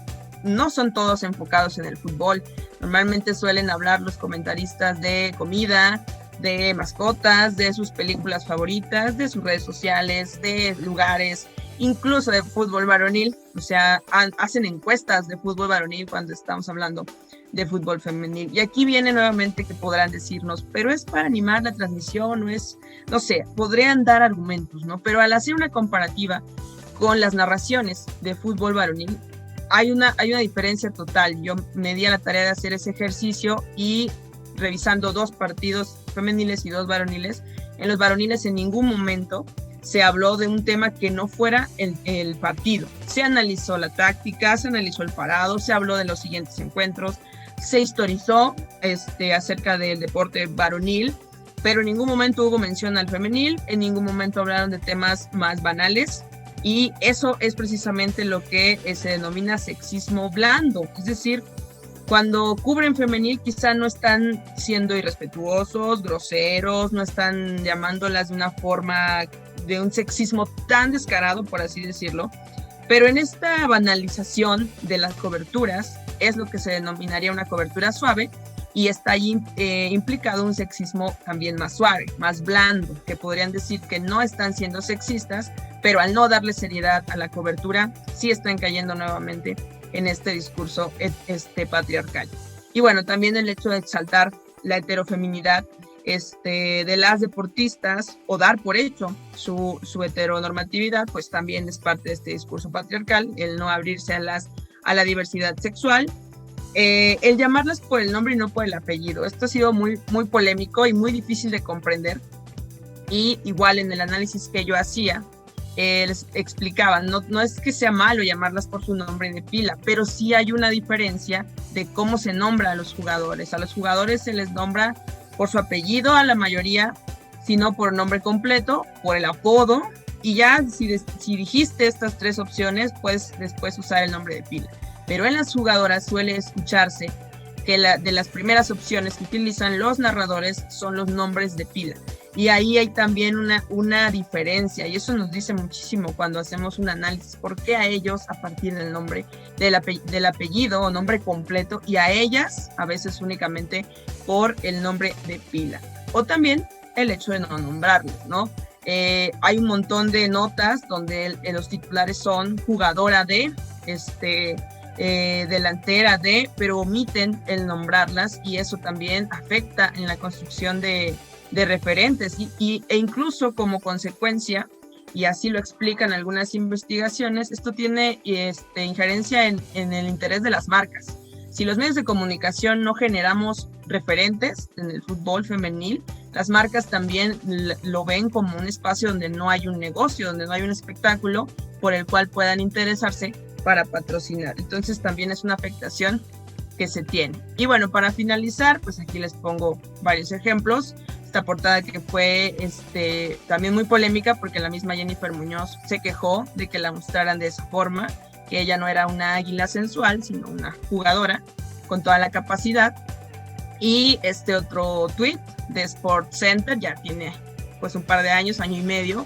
C: no son todos enfocados en el fútbol. Normalmente suelen hablar los comentaristas de comida, de mascotas, de sus películas favoritas, de sus redes sociales, de lugares, incluso de fútbol varonil, o sea, hacen encuestas de fútbol varonil cuando estamos hablando de fútbol femenil. Y aquí viene nuevamente que podrán decirnos, pero es para animar la transmisión, o es, no sé, podrían dar argumentos, ¿no? Pero al hacer una comparativa con las narraciones de fútbol varonil, hay una diferencia total. Yo me di a la tarea de hacer ese ejercicio y revisando 2 partidos femeniles y 2 varoniles, en los varoniles en ningún momento se habló de un tema que no fuera el partido. Se analizó la táctica, se analizó el parado, se habló de los siguientes encuentros, se historizó acerca del deporte varonil, pero en ningún momento hubo mención al femenil, en ningún momento hablaron de temas más banales, y eso es precisamente lo que se denomina sexismo blando. Es decir, cuando cubren femenil quizá no están siendo irrespetuosos, groseros, no están llamándolas de una forma de un sexismo tan descarado, por así decirlo, pero en esta banalización de las coberturas es lo que se denominaría una cobertura suave, y está allí implicado un sexismo también más suave, más blando, que podrían decir que no están siendo sexistas, pero al no darle seriedad a la cobertura, sí están cayendo nuevamente en este discurso patriarcal. Y bueno, también el hecho de exaltar la heterofeminidad de las deportistas, o dar por hecho su heteronormatividad, pues también es parte de este discurso patriarcal, el no abrirse a la diversidad sexual, el llamarlas por el nombre y no por el apellido. Esto ha sido muy, muy polémico y muy difícil de comprender, y igual en el análisis que yo hacía, les explicaban, no es que sea malo llamarlas por su nombre de pila, pero sí hay una diferencia de cómo se nombra a los jugadores. A los jugadores se les nombra por su apellido, a la mayoría, sino por nombre completo, por el apodo, y ya si dijiste estas 3 opciones, puedes después usar el nombre de pila. Pero en las jugadoras suele escucharse que de las primeras opciones que utilizan los narradores son los nombres de pila. Y ahí hay también una diferencia, y eso nos dice muchísimo cuando hacemos un análisis, por qué a ellos a partir del nombre, del apellido o nombre completo, y a ellas a veces únicamente por el nombre de pila. O también el hecho de no nombrarlos, ¿no? Hay un montón de notas donde los titulares son jugadora de, delantera de, pero omiten el nombrarlas, y eso también afecta en la construcción de referentes, e incluso como consecuencia, y así lo explican algunas investigaciones, esto tiene injerencia en el interés de las marcas. Si los medios de comunicación no generamos referentes en el fútbol femenil, las marcas también lo ven como un espacio donde no hay un negocio, donde no hay un espectáculo por el cual puedan interesarse para patrocinar. Entonces también es una afectación que se tiene. Y bueno, para finalizar, pues aquí les pongo varios ejemplos. Esta portada que fue también muy polémica, porque la misma Jennifer Muñoz se quejó de que la mostraran de esa forma, que ella no era una águila sensual, sino una jugadora con toda la capacidad. Y otro tweet de Sport Center, ya tiene pues un par de años, año y medio,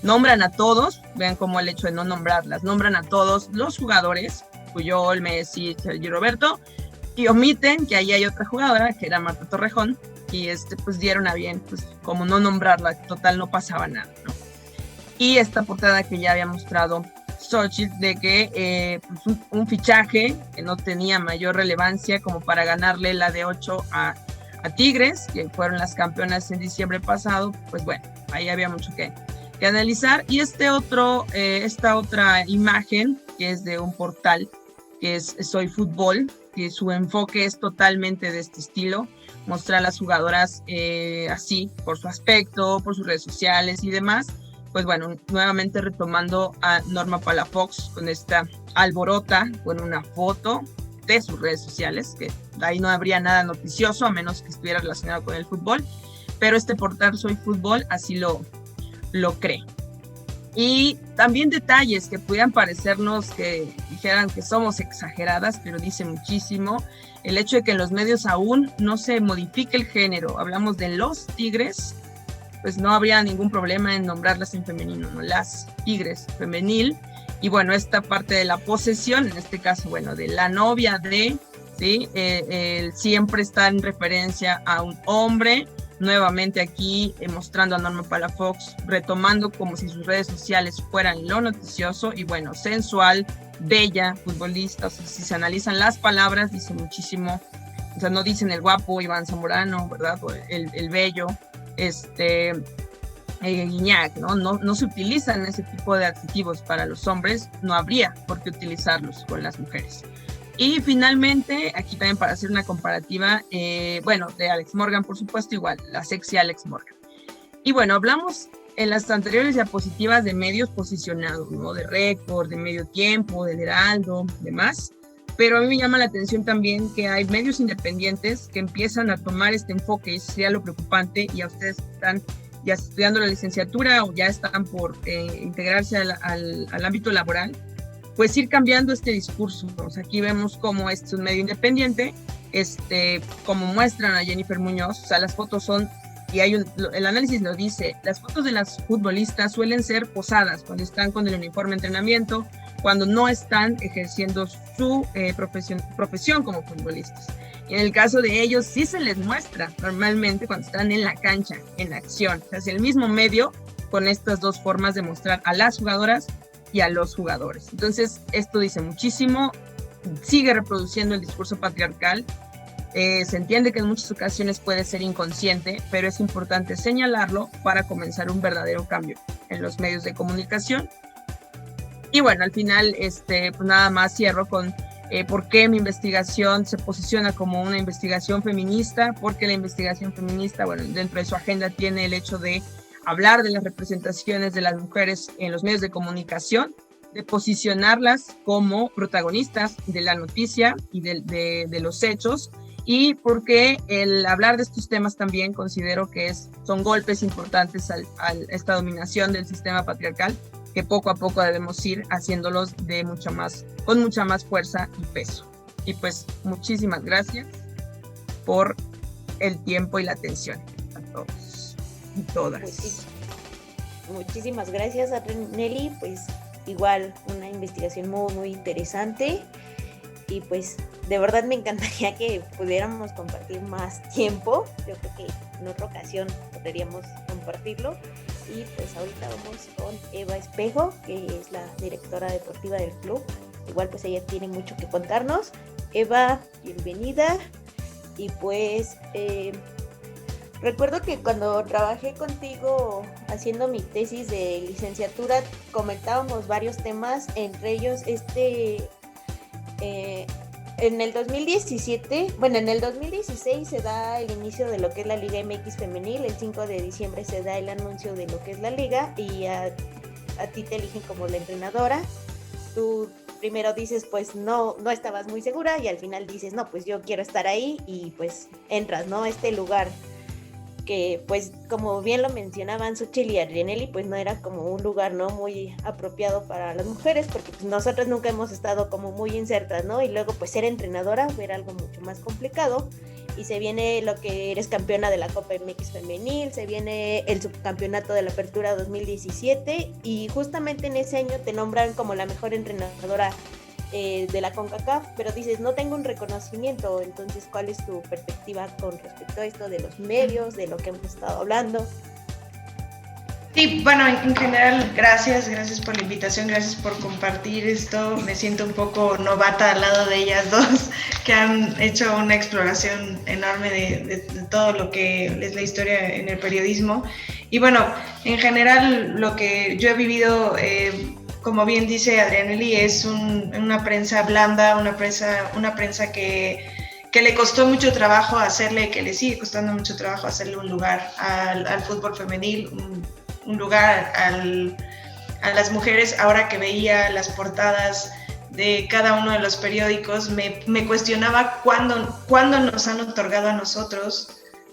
C: nombran a todos, vean cómo el hecho de no nombrarlas, nombran a todos los jugadores, Puyol, Messi, Sergio Roberto, y omiten que ahí hay otra jugadora, que era Marta Torrejón, y pues dieron a bien, pues como no nombrarla, total no pasaba nada, ¿no? Y esta portada que ya había mostrado Xochitl, de que pues un fichaje que no tenía mayor relevancia como para ganarle la de 8 a Tigres, que fueron las campeonas en diciembre pasado, pues bueno, ahí había mucho que analizar. Y esta otra imagen, que es de un portal, que es Soy Fútbol, que su enfoque es totalmente de este estilo, mostrar a las jugadoras así, por su aspecto, por sus redes sociales y demás. Pues bueno, nuevamente retomando a Norma Palafox con esta alborota, con una foto de sus redes sociales, que ahí no habría nada noticioso a menos que estuviera relacionado con el fútbol, pero este portal Soy Fútbol así lo cree. Y también detalles que pudieran parecernos que dijeran que somos exageradas, pero dice muchísimo el hecho de que en los medios aún no se modifique el género. Hablamos de los Tigres, pues no habría ningún problema en nombrarlas en femenino, ¿no? Las Tigres femenil. Y bueno, esta parte de la posesión, en este caso, bueno, de la novia de, ¿sí? El siempre está en referencia a un hombre, nuevamente aquí mostrando a Norma Palafox, retomando como si sus redes sociales fueran lo noticioso y bueno, sensual, bella, futbolista. O sea, si se analizan las palabras, dice muchísimo. O sea, no dicen el guapo Iván Zamorano, ¿verdad? O el bello, Guiñac, ¿no? No se utilizan ese tipo de adjetivos para los hombres, no habría por qué utilizarlos con las mujeres. Y finalmente, aquí también para hacer una comparativa, bueno, de Alex Morgan, por supuesto, igual, la sexy Alex Morgan. Y bueno, hablamos en las anteriores diapositivas de medios posicionados, ¿no? De Récord, de Medio Tiempo, del Heraldo, demás. Pero a mí me llama la atención también que hay medios independientes que empiezan a tomar este enfoque, y eso sería lo preocupante, y a ustedes están ya estudiando la licenciatura o ya están por integrarse al ámbito laboral, pues ir cambiando este discurso. O sea, aquí vemos cómo este es un medio independiente, como muestran a Jennifer Muñoz, o sea, las fotos son, y el análisis lo dice, las fotos de las futbolistas suelen ser posadas cuando están con el uniforme de entrenamiento, cuando no están ejerciendo su profesión como futbolistas. Y en el caso de ellos sí se les muestra normalmente cuando están en la cancha, en acción. O sea, es el mismo medio con estas dos formas de mostrar a las jugadoras y a los jugadores. Entonces, esto dice muchísimo, sigue reproduciendo el discurso patriarcal. Se entiende que en muchas ocasiones puede ser inconsciente, pero es importante señalarlo para comenzar un verdadero cambio en los medios de comunicación. Y bueno, al final, pues nada más cierro con por qué mi investigación se posiciona como una investigación feminista, porque la investigación feminista, bueno, dentro de su agenda tiene el hecho de hablar de las representaciones de las mujeres en los medios de comunicación, de posicionarlas como protagonistas de la noticia y de los hechos, y porque el hablar de estos temas también considero que son golpes importantes a esta dominación del sistema patriarcal, que poco a poco debemos ir haciéndolos con mucha más fuerza y peso. Y pues muchísimas gracias por el tiempo y la atención a todos y todas.
A: Muchísimas gracias a Nelly, pues igual una investigación muy, muy interesante, y pues de verdad me encantaría que pudiéramos compartir más tiempo. Yo creo que en otra ocasión podríamos compartirlo. Y pues ahorita vamos con Eva Espejo, que es la directora deportiva del club. Igual pues ella tiene mucho que contarnos. Eva, bienvenida. Y pues recuerdo que cuando trabajé contigo haciendo mi tesis de licenciatura, comentábamos varios temas, entre ellos en el 2017, bueno, en el 2016 se da el inicio de lo que es la Liga MX Femenil. El 5 de diciembre se da el anuncio de lo que es la liga, y a ti te eligen como la entrenadora. Tú primero dices, pues no estabas muy segura, y al final dices, no, pues yo quiero estar ahí, y pues entras, ¿no? Este lugar que, pues, como bien lo mencionaban Xochitl y Adrianelli, pues no era como un lugar, ¿no?, muy apropiado para las mujeres, porque pues nosotros nunca hemos estado como muy insertas, ¿no? Y luego pues ser entrenadora era algo mucho más complicado, y se viene lo que eres campeona de la Copa MX Femenil, se viene el subcampeonato de la Apertura 2017, y justamente en ese año te nombran como la mejor entrenadora de la CONCACAF, pero dices, no tengo un reconocimiento. Entonces, ¿cuál es tu perspectiva con respecto a esto de los medios, de lo que hemos estado hablando?
B: Sí, bueno, en general, gracias por la invitación, gracias por compartir esto. Me siento un poco novata al lado de ellas dos, que han hecho una exploración enorme de todo lo que es la historia en el periodismo. Y bueno, en general, lo que yo he vivido, como bien dice Adrianelli, es una prensa blanda, una prensa que le costó mucho trabajo hacerle, que le sigue costando mucho trabajo hacerle un lugar al fútbol femenil, un lugar a las mujeres. Ahora que veía las portadas de cada uno de los periódicos, me cuestionaba cuándo nos han otorgado a nosotros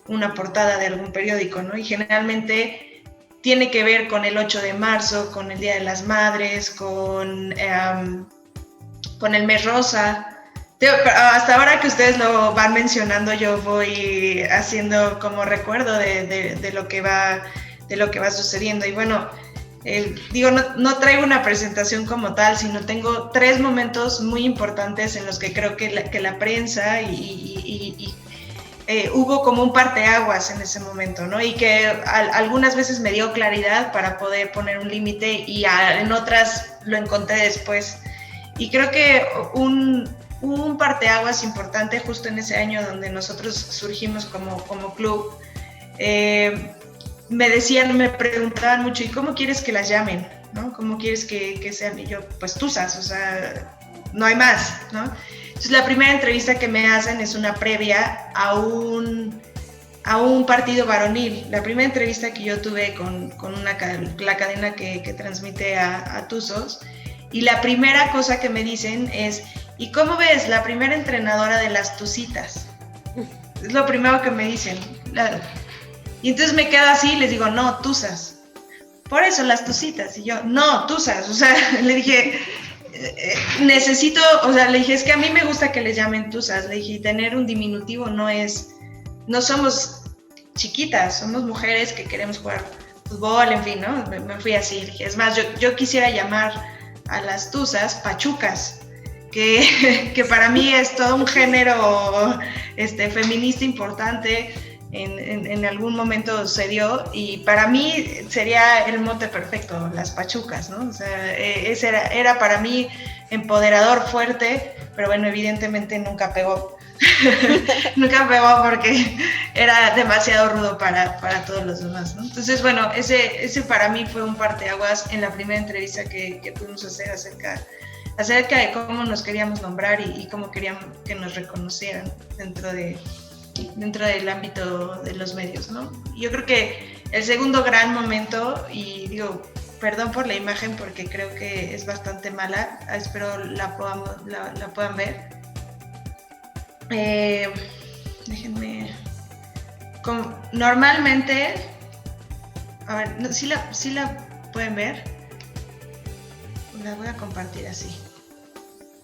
B: una portada de algún periódico, ¿no? Y generalmente tiene que ver con el 8 de marzo, con el Día de las Madres, con el mes rosa. Hasta ahora que ustedes lo van mencionando, yo voy haciendo como recuerdo de lo que va sucediendo. Y bueno, digo, no traigo una presentación como tal, sino tengo 3 momentos muy importantes en los que creo que la prensa y
D: hubo como un parteaguas en ese momento, ¿no? Y que algunas veces me dio claridad para poder poner un límite y en otras lo encontré después. Y creo que un parteaguas importante justo en ese año donde nosotros surgimos como club, me preguntaban mucho, ¿y cómo quieres que las llamen? ¿No? ¿Cómo quieres que sean? Y yo, pues Tuzas, o sea, no hay más, ¿no? Entonces la primera entrevista que me hacen es una previa a un partido varonil. La primera entrevista que yo tuve con la cadena que transmite a Tuzos, y la primera cosa que me dicen es, ¿y cómo ves la primera entrenadora de las Tuzitas? Es lo primero que me dicen. Y entonces me quedo así y les digo, no, Tuzas. Por eso las Tuzitas. Y yo, no, Tuzas. O sea, le dije, necesito, o sea, le dije, es que a mí me gusta que les llamen Tuzas. Le dije, tener un diminutivo no somos chiquitas, somos mujeres que queremos jugar fútbol, en fin, ¿no? Me fui así. Le dije, es más, yo quisiera llamar a las Tuzas pachucas, que para mí es todo un género feminista importante. En algún momento se dio, y para mí sería el mote perfecto, las pachucas, ¿no? O sea, ese era para mí empoderador, fuerte, pero bueno, evidentemente nunca pegó. Nunca pegó porque era demasiado rudo para todos los demás, ¿no? Entonces, bueno, ese para mí fue un parteaguas en la primera entrevista que pudimos hacer acerca de cómo nos queríamos nombrar y cómo queríamos que nos reconocieran dentro del ámbito de los medios, ¿no? Yo creo que el segundo gran momento, y digo, perdón por la imagen porque creo que es bastante mala, espero la puedan ver. Déjenme... Normalmente... A ver, no, ¿sí la pueden ver? La voy a compartir así,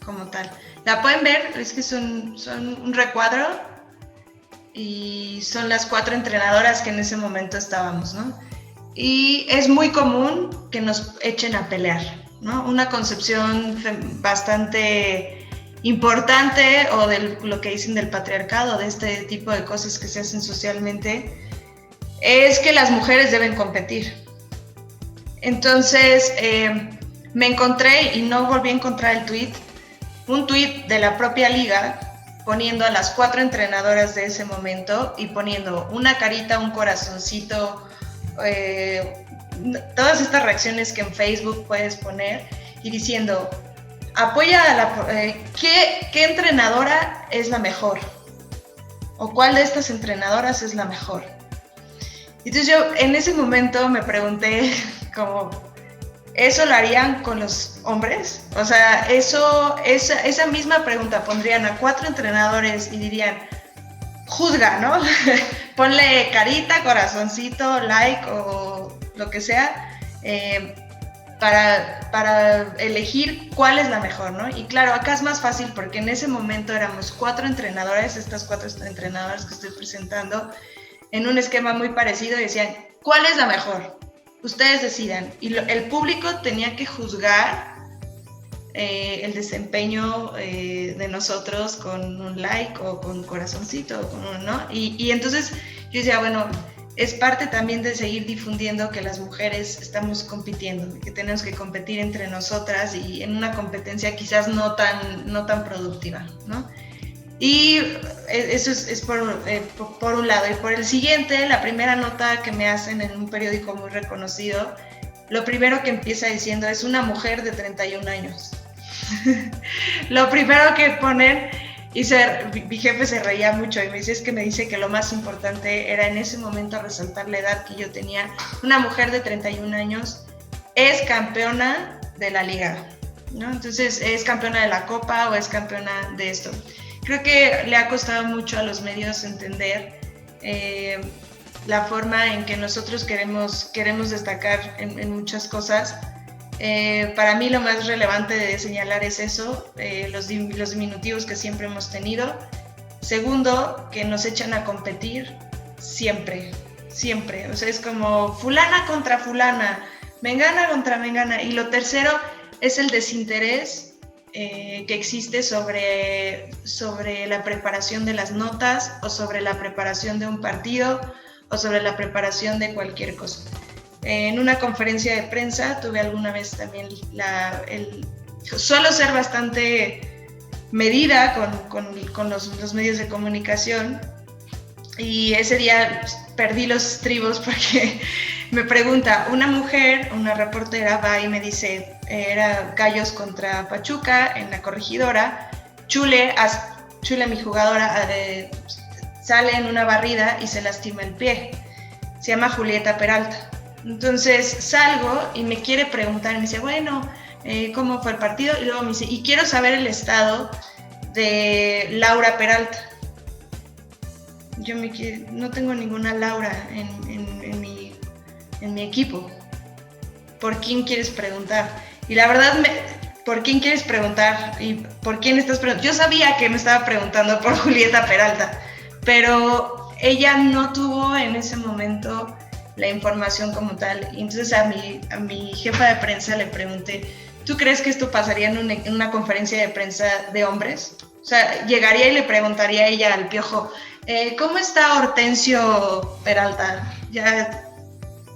D: como tal. La pueden ver, es que son un recuadro y son las 4 entrenadoras que en ese momento estábamos, ¿no? Y es muy común que nos echen a pelear, ¿no? Una concepción bastante importante, o de lo que dicen del patriarcado, de este tipo de cosas que se hacen socialmente, es que las mujeres deben competir. Entonces, me encontré, y no volví a encontrar un tuit de la propia liga, poniendo a las 4 entrenadoras de ese momento y poniendo una carita, un corazoncito, todas estas reacciones que en Facebook puedes poner, y diciendo, apoya a ¿qué entrenadora es la mejor? ¿O cuál de estas entrenadoras es la mejor? Entonces yo en ese momento me pregunté como, ¿eso lo harían con los hombres? O sea, esa misma pregunta pondrían a 4 entrenadores y dirían, juzga, ¿no? Ponle carita, corazoncito, like o lo que sea, para elegir cuál es la mejor, ¿no? Y claro, acá es más fácil porque en ese momento éramos 4 entrenadores, estas 4 entrenadoras que estoy presentando, en un esquema muy parecido, y decían, ¿cuál es la mejor? Ustedes decidan. Y el público tenía que juzgar el desempeño de nosotros con un like o con corazoncito, ¿no? Y entonces yo decía, bueno, es parte también de seguir difundiendo que las mujeres estamos compitiendo, que tenemos que competir entre nosotras, y en una competencia quizás no tan productiva, ¿no? Y eso es por un lado. Y por el siguiente, la primera nota que me hacen en un periódico muy reconocido, lo primero que empieza diciendo es una mujer de 31 años. Lo primero que ponen, y mi jefe se reía mucho y me dice, es que me dice que lo más importante era en ese momento resaltar la edad que yo tenía. Una mujer de 31 años es campeona de la liga, ¿no? Entonces es campeona de la copa o es campeona de esto. Creo que le ha costado mucho a los medios entender la forma en que nosotros queremos destacar en muchas cosas. Para mí lo más relevante de señalar es eso, los diminutivos que siempre hemos tenido. Segundo, que nos echan a competir siempre. O sea, es como fulana contra fulana, mengana contra mengana. Y lo tercero es el desinterés que existe sobre la preparación de las notas o sobre la preparación de un partido o sobre la preparación de cualquier cosa. En una conferencia de prensa tuve alguna vez también suelo ser bastante medida con los medios de comunicación, y ese día perdí los estribos porque me pregunta una mujer, una reportera, va y me dice, era Gallos contra Pachuca en la Corregidora, Chule, mi jugadora, sale en una barrida y se lastima el pie, se llama Julieta Peralta. Entonces salgo y me quiere preguntar, y me dice, bueno, ¿cómo fue el partido? Y luego me dice, y quiero saber el estado de Laura Peralta. No tengo ninguna Laura en mi equipo. ¿Por quién quieres preguntar? Y la verdad, ¿por quién quieres preguntar? ¿Y por quién estás preguntando? Yo sabía que me estaba preguntando por Julieta Peralta, pero ella no tuvo en ese momento la información como tal. Y entonces a mi jefa de prensa le pregunté, ¿tú crees que esto pasaría en una conferencia de prensa de hombres? O sea, llegaría y le preguntaría a ella al Piojo, ¿cómo está Hortensio Peralta? Ya,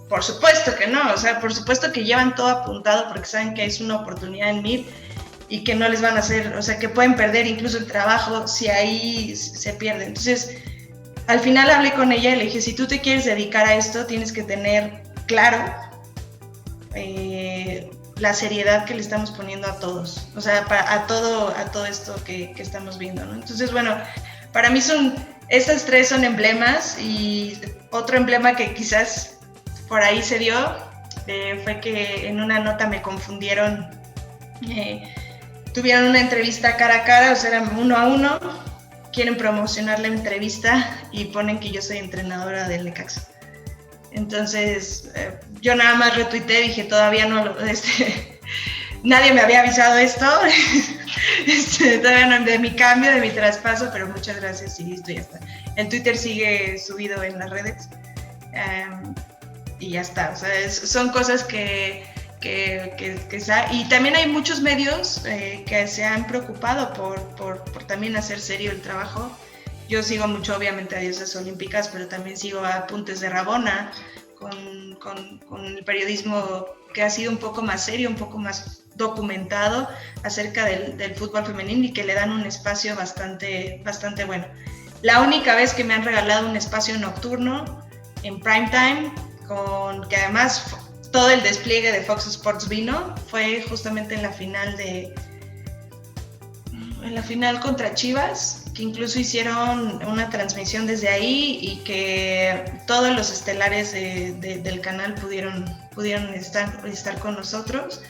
D: por supuesto que no, o sea, por supuesto que llevan todo apuntado porque saben que es una oportunidad en 1000 y que no les van a hacer, o sea, que pueden perder incluso el trabajo si ahí se pierde. Entonces, al final hablé con ella y le dije, si tú te quieres dedicar a esto, tienes que tener claro la seriedad que le estamos poniendo a todos, o sea, a todo esto que estamos viendo, ¿no? Entonces, bueno, para mí estas tres son emblemas, y otro emblema que quizás por ahí se dio fue que en una nota me confundieron, tuvieron una entrevista cara a cara, o sea, eran 1 a 1, quieren promocionar la entrevista y ponen que yo soy entrenadora del Necaxa. Entonces, yo nada más retuiteé, dije, todavía no nadie me había avisado esto, todavía no, de mi cambio, de mi traspaso, pero muchas gracias y listo, ya está. El Twitter sigue subido en las redes, y ya está. O sea, son cosas que y también hay muchos medios que se han preocupado por también hacer serio el trabajo. Yo sigo mucho, obviamente, a Diosas Olímpicas, pero también sigo a Apuntes de Rabona, con el periodismo que ha sido un poco más serio, un poco más documentado acerca del fútbol femenino, y que le dan un espacio bastante bueno. La única vez que me han regalado un espacio nocturno en primetime, que además todo el despliegue de Fox Sports vino, fue justamente en la final contra Chivas, que incluso hicieron una transmisión desde ahí y que todos los estelares del canal pudieron estar con nosotros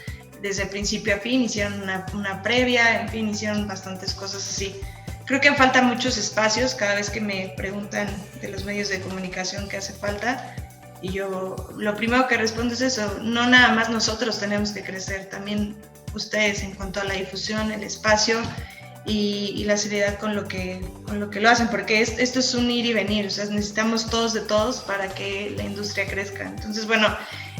D: desde principio a fin. Hicieron una previa, en fin, hicieron bastantes cosas así. Creo que faltan muchos espacios. Cada vez que me preguntan de los medios de comunicación qué hace falta, y yo lo primero que respondo es eso: no nada más nosotros tenemos que crecer, también ustedes, en cuanto a la difusión, el espacio y la seriedad con lo que lo hacen, porque esto es un ir y venir, o sea, necesitamos todos de todos para que la industria crezca. Entonces, bueno,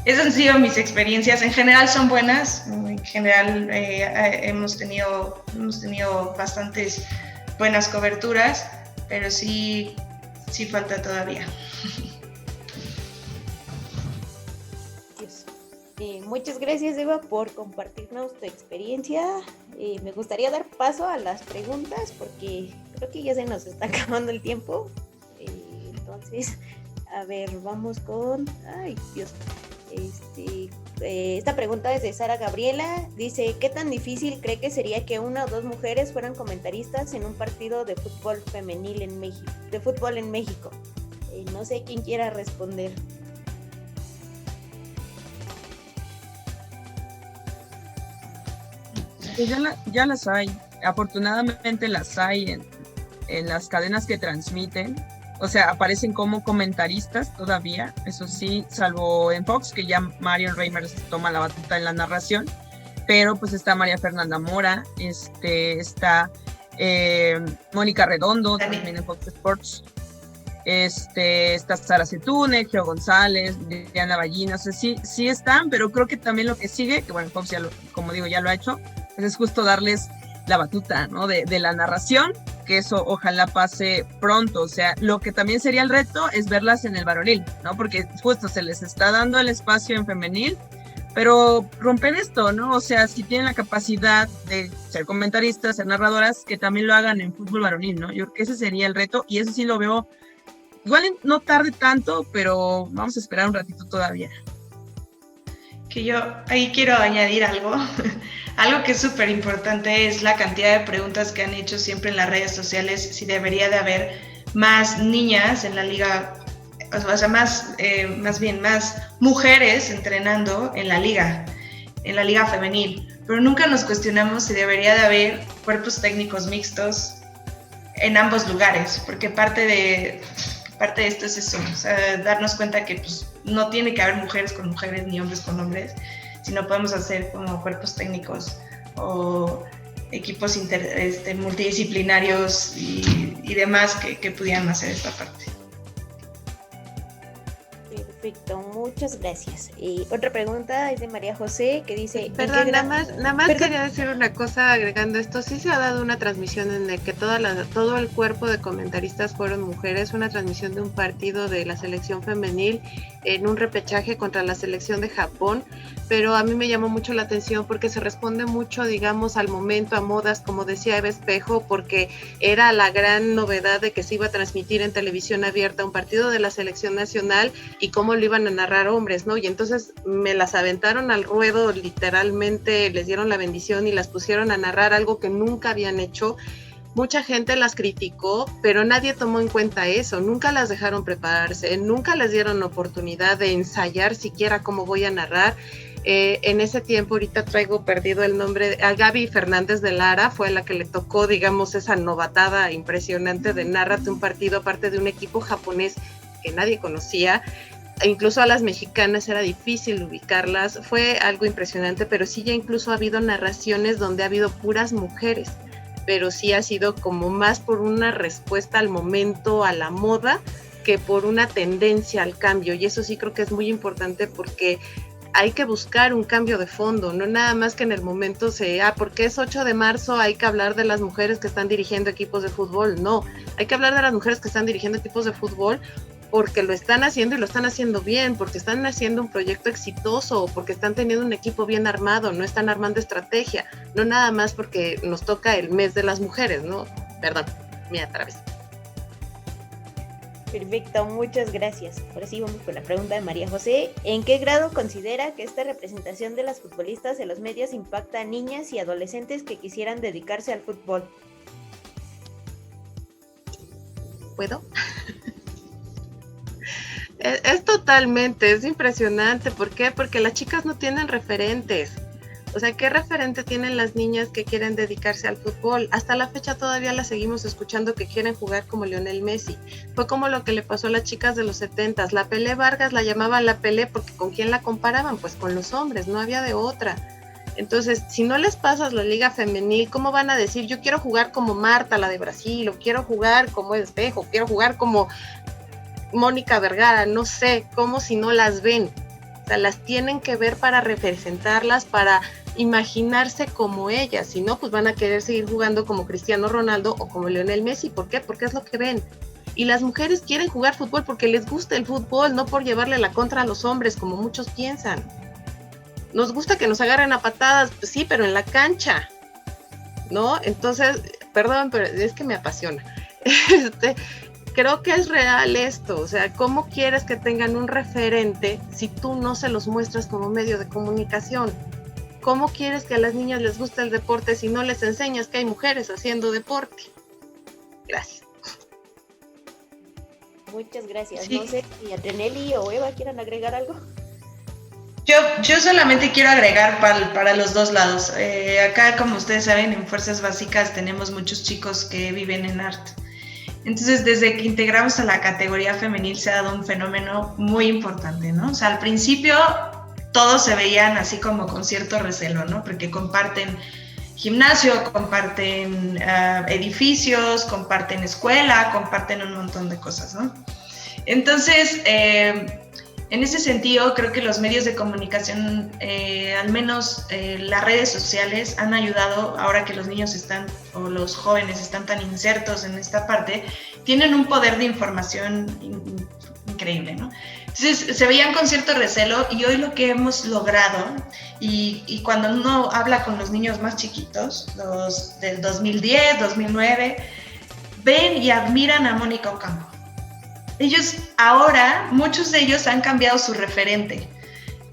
D: esas han sido mis experiencias. En general son buenas, en general hemos tenido bastantes buenas coberturas, pero sí falta todavía.
A: Muchas gracias, Eva, por compartirnos tu experiencia. Me gustaría dar paso a las preguntas porque creo que ya se nos está acabando el tiempo. Entonces, a ver, vamos con... Ay, Dios. Esta pregunta es de Sara Gabriela. Dice, ¿qué tan difícil cree que sería que 1 o 2 mujeres fueran comentaristas en un partido de fútbol femenil en México? No sé quién quiera responder.
C: Ya las hay, afortunadamente las hay en las cadenas que transmiten, o sea, aparecen como comentaristas todavía, eso sí, salvo en Fox, que ya Marion Reimers toma la batuta en la narración, pero pues está María Fernanda Mora, está Mónica Redondo, también en Fox Sports, está Sara Setúne, Geo González, Diana Ballina, o sea, sí están, pero creo que también lo que sigue, que bueno, Fox ya como digo, ya lo ha hecho, es justo darles la batuta, ¿no? De la narración, que eso ojalá pase pronto. O sea, lo que también sería el reto es verlas en el varonil, ¿no? Porque justo se les está dando el espacio en femenil, pero romper esto, ¿no? O sea, si tienen la capacidad de ser comentaristas, ser narradoras, que también lo hagan en fútbol varonil, ¿no? Yo creo que ese sería el reto, y eso sí lo veo, igual no tarde tanto, pero vamos a esperar un ratito todavía.
D: Que yo ahí quiero añadir algo, algo que es súper importante es la cantidad de preguntas que han hecho siempre en las redes sociales, si debería de haber más niñas en la liga, o sea, más mujeres entrenando en la liga femenil, pero nunca nos cuestionamos si debería de haber cuerpos técnicos mixtos en ambos lugares, porque parte de esto es eso, o sea, darnos cuenta que pues, no tiene que haber mujeres con mujeres ni hombres con hombres, sino podemos hacer como cuerpos técnicos o equipos multidisciplinarios y demás que pudieran hacer esta parte.
A: Perfecto, muchas gracias. Y otra pregunta es de María José, que dice...
B: Perdón, nada más quería decir una cosa agregando esto. Sí se ha dado una transmisión en la que todo el cuerpo de comentaristas fueron mujeres, una transmisión de un partido de la selección femenil en un repechaje contra la selección de Japón, pero a mí me llamó mucho la atención porque se responde mucho, digamos, al momento, a modas, como decía Eva Espejo, porque era la gran novedad de que se iba a transmitir en televisión abierta un partido de la selección nacional y cómo lo iban a narrar hombres, ¿no? Y entonces me las aventaron al ruedo, literalmente les dieron la bendición y las pusieron a narrar algo que nunca habían hecho. Mucha gente las criticó, pero nadie tomó en cuenta eso, nunca las dejaron prepararse, nunca les dieron oportunidad de ensayar siquiera cómo voy a narrar. En ese tiempo, ahorita traigo perdido el nombre, a Gaby Fernández de Lara, fue la que le tocó, digamos, esa novatada impresionante de nárrate un partido aparte de un equipo japonés que nadie conocía. Incluso a las mexicanas era difícil ubicarlas, fue algo impresionante, pero sí ya incluso ha habido narraciones donde ha habido puras mujeres, pero sí ha sido como más por una respuesta al momento, a la moda, que por una tendencia al cambio, y eso sí creo que es muy importante porque hay que buscar un cambio de fondo, no nada más que en el momento porque es 8 de marzo hay que hablar de las mujeres que están dirigiendo equipos de fútbol, no, hay que hablar de las mujeres que están dirigiendo equipos de fútbol porque lo están haciendo y lo están haciendo bien, porque están haciendo un proyecto exitoso, porque están teniendo un equipo bien armado, no están armando estrategia, no nada más porque nos toca el mes de las mujeres, ¿no? Perdón, me atravesé.
A: Perfecto, muchas gracias. Ahora sí vamos con la pregunta de María José. ¿En qué grado considera que esta representación de las futbolistas en los medios impacta a niñas y adolescentes que quisieran dedicarse al fútbol?
B: ¿Puedo? Es totalmente, es impresionante. ¿Por qué? Porque las chicas no tienen referentes. O sea, ¿qué referente tienen las niñas que quieren dedicarse al fútbol? Hasta la fecha todavía las seguimos escuchando que quieren jugar como Lionel Messi. Fue como lo que le pasó a las chicas de los 70s. La Pelé Vargas la llamaban la Pelé porque ¿con quién la comparaban? Pues con los hombres, no había de otra. Entonces, si no les pasas la liga femenil, ¿cómo van a decir yo quiero jugar como Marta, la de Brasil, o quiero jugar como Espejo, quiero jugar como Mónica Vergara? No sé, ¿cómo si no las ven? O sea, las tienen que ver para representarlas, para imaginarse como ellas, si no, pues van a querer seguir jugando como Cristiano Ronaldo o como Lionel Messi. ¿Por qué? Porque es lo que ven. Y las mujeres quieren jugar fútbol porque les gusta el fútbol, no por llevarle la contra a los hombres, como muchos piensan. Nos gusta que nos agarren a patadas, pues sí, pero en la cancha, ¿no? Entonces, perdón, pero es que me apasiona. Creo que es real esto, o sea, ¿cómo quieres que tengan un referente si tú no se los muestras como medio de comunicación? ¿Cómo quieres que a las niñas les guste el deporte si no les enseñas que hay mujeres haciendo deporte? Gracias.
A: Muchas gracias.
D: Sí.
A: No sé si Adrenelli o Eva quieran agregar algo.
D: Yo solamente quiero agregar para los dos lados. Acá, como ustedes saben, en Fuerzas Básicas tenemos muchos chicos que viven en arte. Entonces, desde que integramos a la categoría femenil se ha dado un fenómeno muy importante, ¿no? O sea, al principio todos se veían así como con cierto recelo, ¿no? Porque comparten gimnasio, comparten edificios, comparten escuela, comparten un montón de cosas, ¿no? Entonces, En ese sentido, creo que los medios de comunicación, al menos las redes sociales, han ayudado, ahora que los niños o los jóvenes están tan insertos en esta parte, tienen un poder de información increíble, ¿no? Entonces, se veían con cierto recelo, y hoy lo que hemos logrado, y cuando uno habla con los niños más chiquitos, los del 2010, 2009, ven y admiran a Mónica Ocampo. Ellos ahora, muchos de ellos han cambiado su referente.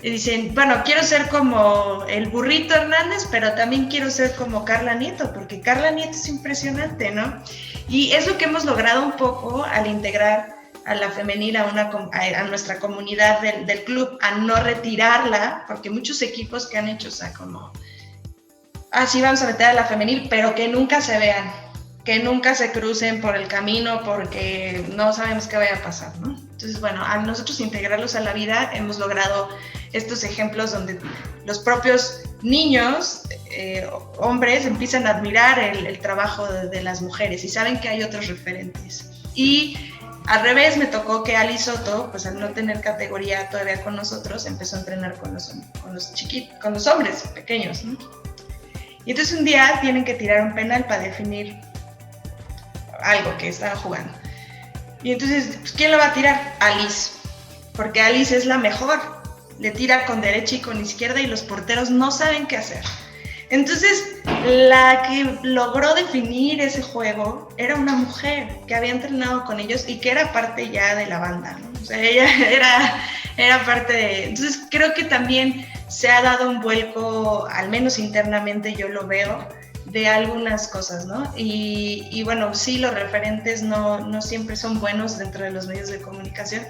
D: Y dicen, bueno, quiero ser como el Burrito Hernández, pero también quiero ser como Carla Nieto, porque Carla Nieto es impresionante, ¿no? Y es lo que hemos logrado un poco al integrar a la femenil a nuestra comunidad del club, a no retirarla, porque muchos equipos que han hecho, o sea, como, sí, vamos a meter a la femenil, pero que nunca se vean, que nunca se crucen por el camino, porque no sabemos qué vaya a pasar, ¿no? Entonces, bueno, a nosotros integrarlos a la vida, hemos logrado estos ejemplos donde los propios niños, hombres, empiezan a admirar el trabajo de las mujeres y saben que hay otros referentes. Y al revés, me tocó que Ali Soto, pues al no tener categoría todavía con nosotros, empezó a entrenar con los hombres pequeños, ¿no? Y entonces un día tienen que tirar un penal para definir algo que estaban jugando. Y entonces, pues, ¿quién lo va a tirar? Alice, porque Alice es la mejor. Le tira con derecha y con izquierda y los porteros no saben qué hacer. Entonces, la que logró definir ese juego era una mujer que había entrenado con ellos y que era parte ya de la banda, ¿no? O sea, ella era parte de... Entonces, creo que también se ha dado un vuelco, al menos internamente yo lo veo, de algunas cosas, ¿no? Y bueno, sí, los referentes no siempre son buenos dentro de los medios de comunicación,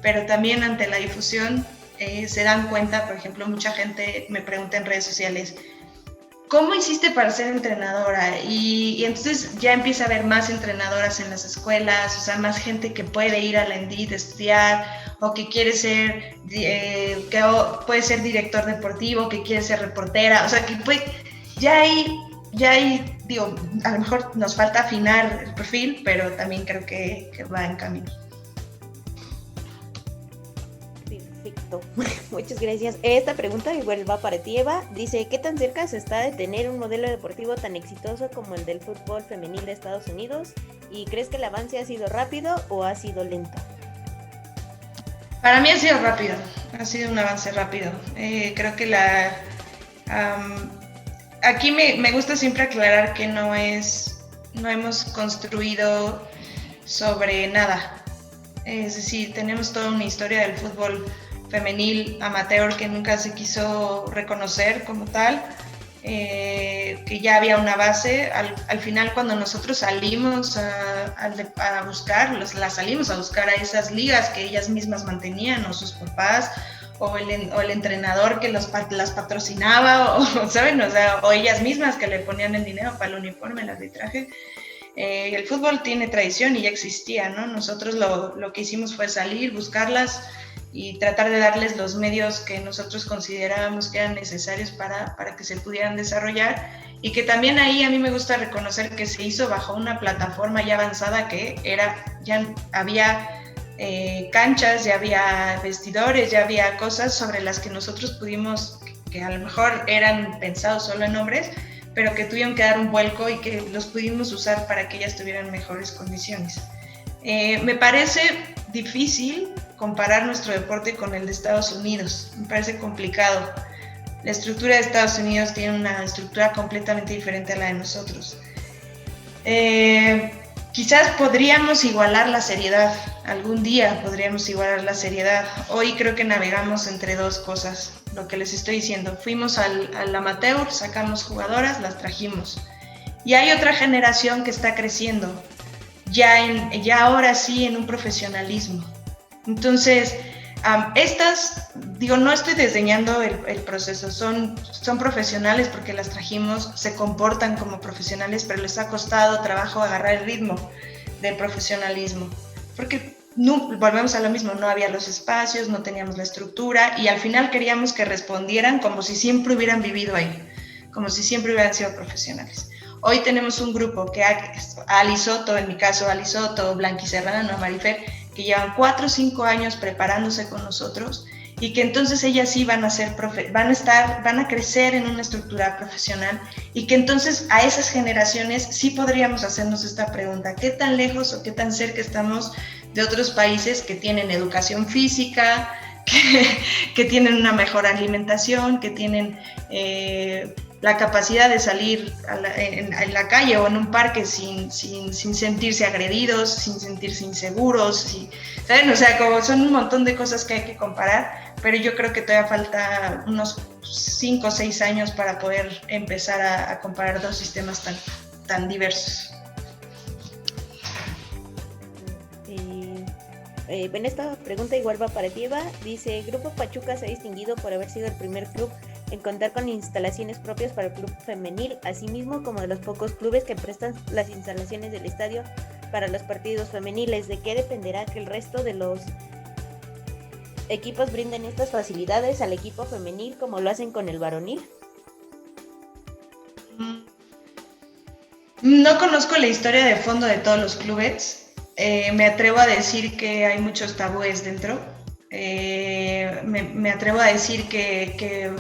D: pero también ante la difusión se dan cuenta. Por ejemplo, mucha gente me pregunta en redes sociales, ¿cómo hiciste para ser entrenadora? Y entonces ya empieza a haber más entrenadoras en las escuelas, o sea, más gente que puede ir a la ENDIT a estudiar, o que quiere ser, que puede ser director deportivo, que quiere ser reportera, o sea, que ya hay, digo, a lo mejor nos falta afinar el perfil, pero también creo que va en camino.
A: Perfecto, muchas gracias. Esta pregunta igual va para ti, Eva. Dice, ¿qué tan cerca se está de tener un modelo deportivo tan exitoso como el del fútbol femenil de Estados Unidos? ¿Y crees que el avance ha sido rápido o ha sido lento?
D: Para mí ha sido rápido, ha sido un avance rápido. Creo que aquí me gusta siempre aclarar que no hemos construido sobre nada. Es decir, tenemos toda una historia del fútbol femenil amateur que nunca se quiso reconocer como tal, que ya había una base. Al final, cuando nosotros salimos a buscar, salimos a buscar a esas ligas que ellas mismas mantenían, o sus papás, o el entrenador que las patrocinaba, o ¿saben? O sea, o ellas mismas que le ponían el dinero para el uniforme, el arbitraje. El fútbol tiene tradición y ya existía, ¿no? Nosotros lo que hicimos fue salir, buscarlas y tratar de darles los medios que nosotros considerábamos que eran necesarios para que se pudieran desarrollar, y que también ahí a mí me gusta reconocer que se hizo bajo una plataforma ya avanzada, ya había canchas, ya había vestidores, ya había cosas sobre las que nosotros pudimos, que a lo mejor eran pensados solo en hombres, pero que tuvieron que dar un vuelco y que los pudimos usar para que ellas tuvieran mejores condiciones. Me parece difícil comparar nuestro deporte con el de Estados Unidos, me parece complicado. La estructura de Estados Unidos tiene una estructura completamente diferente a la de nosotros. Quizás podríamos igualar la seriedad, algún día podríamos igualar la seriedad. Hoy creo que navegamos entre dos cosas, lo que les estoy diciendo. Fuimos al amateur, sacamos jugadoras, las trajimos. Y hay otra generación que está creciendo, ya ahora sí en un profesionalismo. Entonces, no estoy desdeñando el proceso, son profesionales porque las trajimos, se comportan como profesionales, pero les ha costado trabajo agarrar el ritmo del profesionalismo, porque volvemos a lo mismo, no había los espacios, no teníamos la estructura, y al final queríamos que respondieran como si siempre hubieran vivido ahí, como si siempre hubieran sido profesionales. Hoy tenemos un grupo que Ali Soto, en mi caso Ali Soto, Blanqui Serrano, Marifer, que llevan 4 o 5 años preparándose con nosotros y que entonces ellas sí van a crecer en una estructura profesional y que entonces a esas generaciones sí podríamos hacernos esta pregunta: ¿qué tan lejos o qué tan cerca estamos de otros países que tienen educación física, que tienen una mejor alimentación, que tienen la capacidad de salir en la calle o en un parque sin sentirse agredidos, sin sentirse inseguros, ¿saben? O sea, como son un montón de cosas que hay que comparar, pero yo creo que todavía falta unos 5 o 6 años para poder empezar a comparar dos sistemas tan diversos.
A: Bueno, esta pregunta igual va para ti, Eva. Dice: Grupo Pachuca se ha distinguido por haber sido el primer club en contar con instalaciones propias para el club femenil, asimismo como de los pocos clubes que prestan las instalaciones del estadio para los partidos femeniles. ¿De qué dependerá que el resto de los equipos brinden estas facilidades al equipo femenil como lo hacen con el varonil?
D: No conozco la historia de fondo de todos los clubes. Me atrevo a decir que hay muchos tabúes dentro. Me atrevo a decir que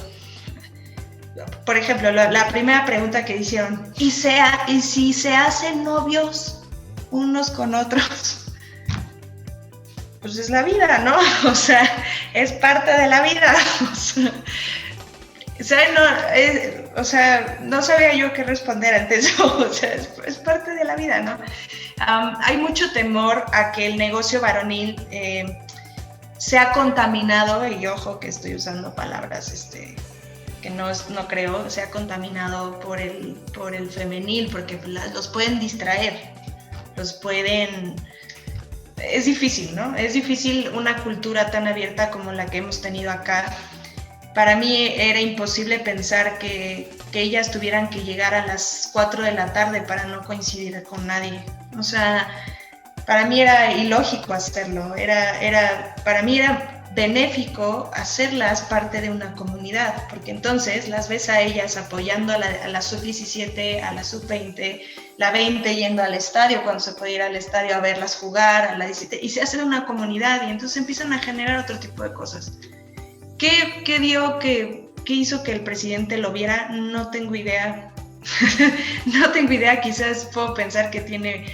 D: por ejemplo, la primera pregunta que hicieron: ¿y si se hacen novios unos con otros? Pues es la vida, ¿no? O sea, es parte de la vida. No sabía yo qué responder ante eso. O sea, es parte de la vida, ¿no? Hay mucho temor a que el negocio varonil sea contaminado, y ojo que estoy usando palabras que no creo, sea contaminado por el femenil, porque los pueden distraer, es difícil, ¿no? Es difícil una cultura tan abierta como la que hemos tenido acá. Para mí era imposible pensar que ellas tuvieran que llegar a las 4 de la tarde para no coincidir con nadie. O sea, para mí era ilógico hacerlo. Para mí era benéfico hacerlas parte de una comunidad, porque entonces las ves a ellas apoyando a la sub-17, a la sub-20, la 20 yendo al estadio cuando se puede ir al estadio a verlas jugar, a la 17, y se hace una comunidad y entonces empiezan a generar otro tipo de cosas. ¿Qué hizo que el presidente lo viera? No tengo idea. No tengo idea, quizás puedo pensar que tiene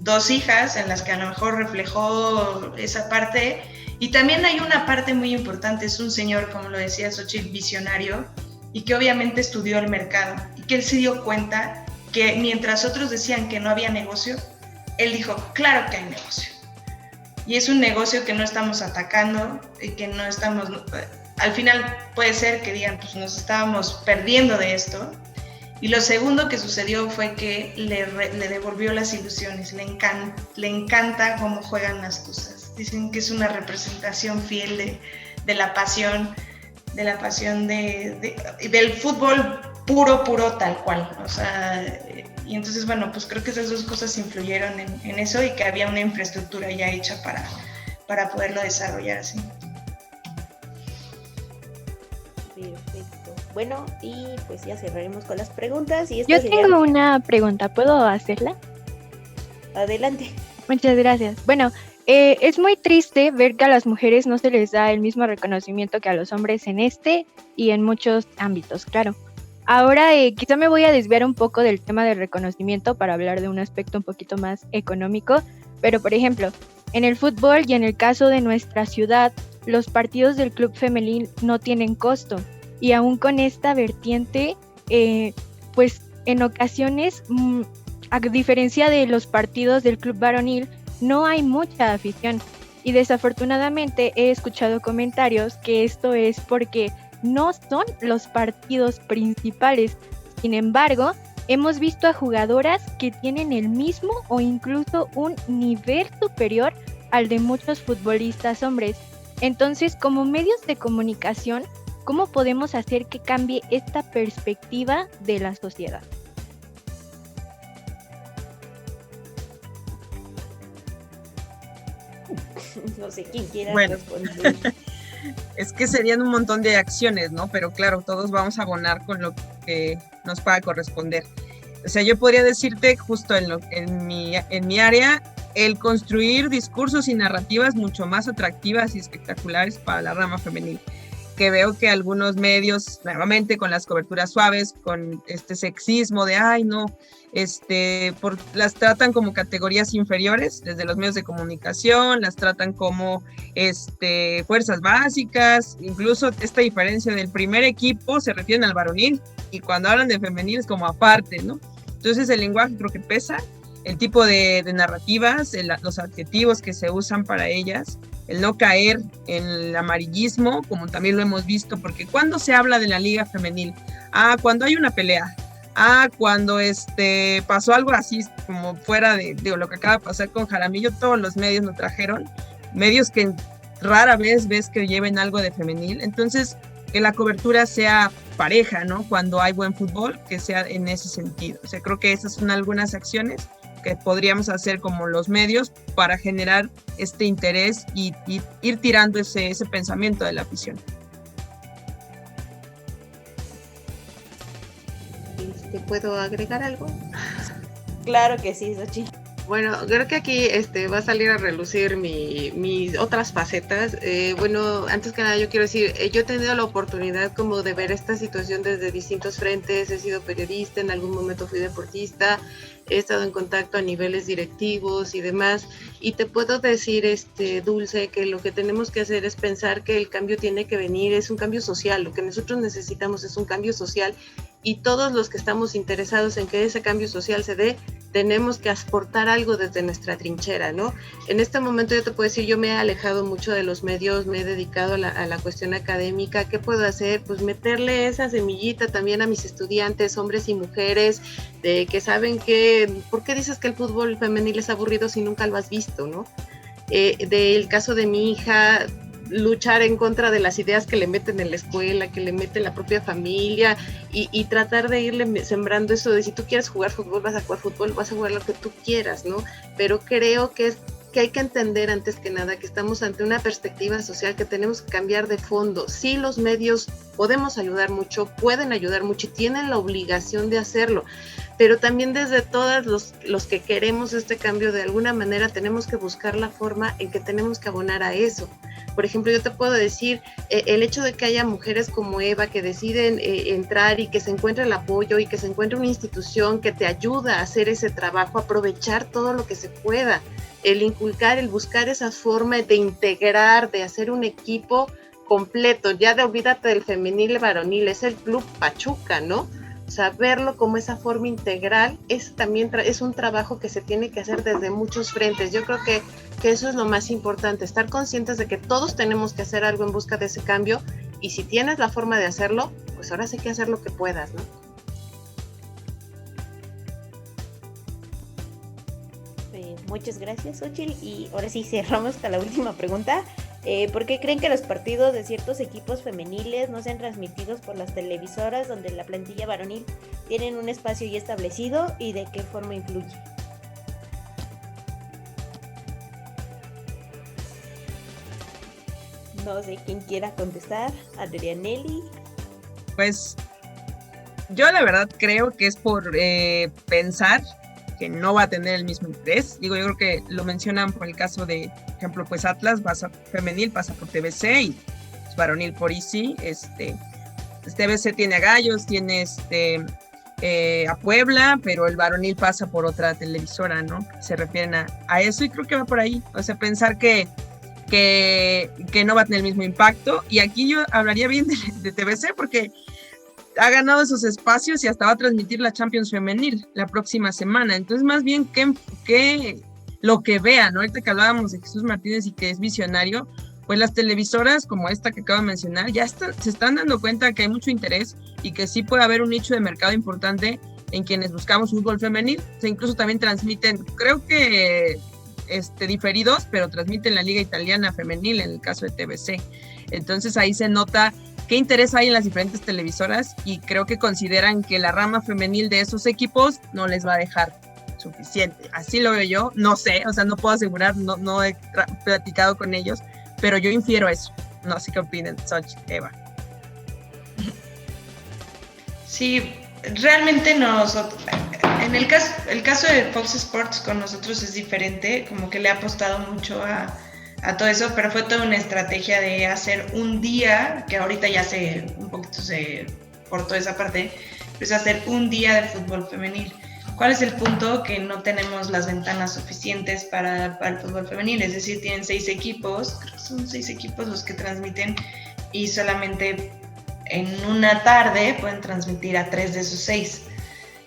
D: 2 hijas en las que a lo mejor reflejó esa parte. Y también hay una parte muy importante, es un señor, como lo decía Xochitl, visionario, y que obviamente estudió el mercado, y que él se dio cuenta que mientras otros decían que no había negocio, él dijo: claro que hay negocio. Y es un negocio que no estamos atacando, y que no estamos... Al final puede ser que digan, pues nos estábamos perdiendo de esto. Y lo segundo que sucedió fue que le devolvió las ilusiones, le encanta cómo juegan las cosas. Dicen que es una representación fiel de la pasión, del fútbol puro tal cual. O sea, y entonces, bueno, pues creo que esas dos cosas influyeron en eso, y que había una infraestructura ya hecha para poderlo desarrollar así.
A: Perfecto. Bueno, y pues ya cerraremos con las preguntas. Y
E: yo tengo una pregunta, ¿puedo hacerla?
A: Adelante.
E: Muchas gracias. Bueno, es muy triste ver que a las mujeres no se les da el mismo reconocimiento que a los hombres en este y en muchos ámbitos, claro. Ahora quizá me voy a desviar un poco del tema del reconocimiento para hablar de un aspecto un poquito más económico, pero por ejemplo, en el fútbol y en el caso de nuestra ciudad, los partidos del club femenil no tienen costo, y aún con esta vertiente, pues en ocasiones, a diferencia de los partidos del club varonil, no hay mucha afición, y desafortunadamente he escuchado comentarios que esto es porque no son los partidos principales. Sin embargo, hemos visto a jugadoras que tienen el mismo o incluso un nivel superior al de muchos futbolistas hombres. Entonces, como medios de comunicación, ¿cómo podemos hacer que cambie esta perspectiva de la sociedad?
A: No sé quién quiera
C: responder. Es que serían un montón de acciones, ¿no? Pero claro, todos vamos a abonar con lo que nos pueda corresponder. O sea, yo podría decirte justo en mi área, el construir discursos y narrativas mucho más atractivas y espectaculares para la rama femenil, que veo que algunos medios, nuevamente con las coberturas suaves, con este sexismo de, ay no, las tratan como categorías inferiores, desde los medios de comunicación, las tratan como fuerzas básicas, incluso esta diferencia del primer equipo se refieren al varonil, y cuando hablan de femenil es como aparte, ¿no? Entonces el lenguaje creo que pesa, el tipo de narrativas, los adjetivos que se usan para ellas, el no caer en el amarillismo, como también lo hemos visto, porque cuando se habla de la liga femenil, cuando hay una pelea, cuando pasó algo así como fuera de lo que acaba de pasar con Jaramillo, todos los medios lo trajeron, medios que rara vez ves que lleven algo de femenil, entonces que la cobertura sea pareja, ¿no? Cuando hay buen fútbol, que sea en ese sentido. O sea, creo que esas son algunas acciones que podríamos hacer como los medios para generar este interés y ir tirando ese pensamiento de la afición.
B: ¿Puedo agregar algo?
A: Claro que sí, Xochitl.
B: Bueno, creo que aquí va a salir a relucir mis otras facetas. Bueno, antes que nada yo quiero decir, yo he tenido la oportunidad como de ver esta situación desde distintos frentes. He sido periodista, en algún momento fui deportista, he estado en contacto a niveles directivos y demás, y te puedo decir, Dulce, que lo que tenemos que hacer es pensar que el cambio tiene que venir, es un cambio social, lo que nosotros necesitamos es un cambio social, y todos los que estamos interesados en que ese cambio social se dé, tenemos que aportar algo desde nuestra trinchera, ¿no? En este momento yo te puedo decir, yo me he alejado mucho de los medios, me he dedicado a la cuestión académica. ¿Qué puedo hacer? Pues meterle esa semillita también a mis estudiantes, hombres y mujeres, de que saben que, ¿por qué dices que el fútbol femenil es aburrido si nunca lo has visto, no? Del caso de mi hija, luchar en contra de las ideas que le meten en la escuela, que le mete la propia familia, y tratar de irle sembrando eso de si tú quieres jugar fútbol, vas a jugar fútbol, vas a jugar lo que tú quieras, ¿no? Pero creo que hay que entender antes que nada que estamos ante una perspectiva social que tenemos que cambiar de fondo. Sí, los medios podemos ayudar mucho, pueden ayudar mucho y tienen la obligación de hacerlo, pero también desde todos los que queremos este cambio, de alguna manera tenemos que buscar la forma en que tenemos que abonar a eso. Por ejemplo, yo te puedo decir, el hecho de que haya mujeres como Eva que deciden entrar y que se encuentre el apoyo y que se encuentre una institución que te ayuda a hacer ese trabajo, aprovechar todo lo que se pueda, el inculcar, el buscar esa forma de integrar, de hacer un equipo completo, ya de olvídate del femenil y varonil, es el Club Pachuca, ¿no? O sea, verlo como esa forma integral también es un trabajo que se tiene que hacer desde muchos frentes. Yo creo que eso es lo más importante, estar conscientes de que todos tenemos que hacer algo en busca de ese cambio, y si tienes la forma de hacerlo, pues ahora sí que hacer lo que puedas, ¿no?
A: Muchas gracias, Xochitl. Y ahora sí cerramos con la última pregunta. ¿Por qué creen que los partidos de ciertos equipos femeniles no sean transmitidos por las televisoras donde la plantilla varonil tienen un espacio ya establecido, y de qué forma influye? No sé quién quiera contestar. Adrianelli.
C: Pues yo la verdad creo que es por pensar que no va a tener el mismo interés. Digo, yo creo que lo mencionan por el caso de, por ejemplo, pues Atlas femenil pasa por TVC, y pues, varonil por Easy. TVC tiene a Gallos, tiene a Puebla, pero el varonil pasa por otra televisora, ¿no? Se refieren a eso, y creo que va por ahí. O sea, pensar que no va a tener el mismo impacto. Y aquí yo hablaría bien de TVC, porque ha ganado esos espacios y hasta va a transmitir la Champions femenil la próxima semana. Entonces, más bien que lo que vean, ¿no? Ahorita que hablábamos de Jesús Martínez y que es visionario, pues las televisoras como esta que acabo de mencionar ya se están dando cuenta que hay mucho interés y que sí puede haber un nicho de mercado importante en quienes buscamos fútbol femenil. O sea, incluso también transmiten, creo que diferidos, pero transmiten la Liga Italiana femenil en el caso de TVC. Entonces ahí se nota qué interés hay en las diferentes televisoras, y creo que consideran que la rama femenil de esos equipos no les va a dejar suficiente. Así lo veo yo, no sé, o sea, no puedo asegurar, no he platicado con ellos, pero yo infiero eso. No sé qué opinen, Xochitl, Eva.
D: Sí, realmente En el caso de Fox Sports con nosotros es diferente, como que le ha apostado mucho a todo eso, pero fue toda una estrategia de hacer un día, que ahorita ya un poquito se cortó esa parte, pues hacer un día de fútbol femenil. ¿Cuál es el punto? Que no tenemos las ventanas suficientes para el fútbol femenil, es decir, tienen 6 equipos, creo que son 6 equipos los que transmiten, y solamente en una tarde pueden transmitir a 3 de esos 6,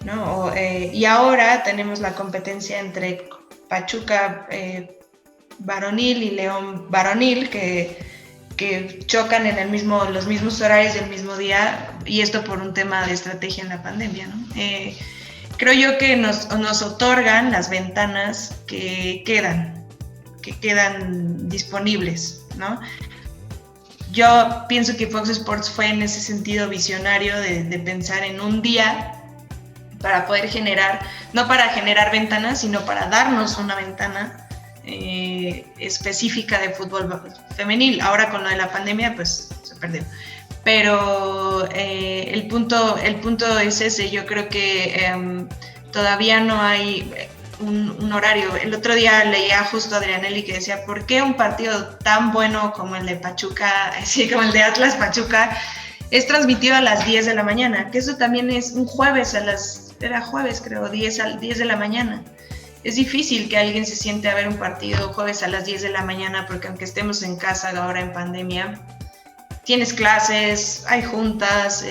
D: ¿no? Y ahora tenemos la competencia entre Pachuca varonil y León varonil, que chocan en los mismos horarios del mismo día, y esto por un tema de estrategia en la pandemia, ¿no? Creo yo que nos otorgan las ventanas que quedan disponibles, ¿no? Yo pienso que Fox Sports fue en ese sentido visionario de pensar en un día para poder no para generar ventanas, sino para darnos una ventana específica de fútbol femenil. Ahora con lo de la pandemia, pues se perdió. Pero el punto es ese. Yo creo que todavía no hay un horario. El otro día leía justo a Adrianelli que decía, ¿por qué un partido tan bueno como el de Pachuca, así como el de Atlas Pachuca, es transmitido a las 10 de la mañana? Que eso también es un jueves era jueves creo, 10 de la mañana. Es difícil que alguien se siente a ver un partido jueves a las 10 de la mañana, porque aunque estemos en casa ahora en pandemia, tienes clases, hay juntas,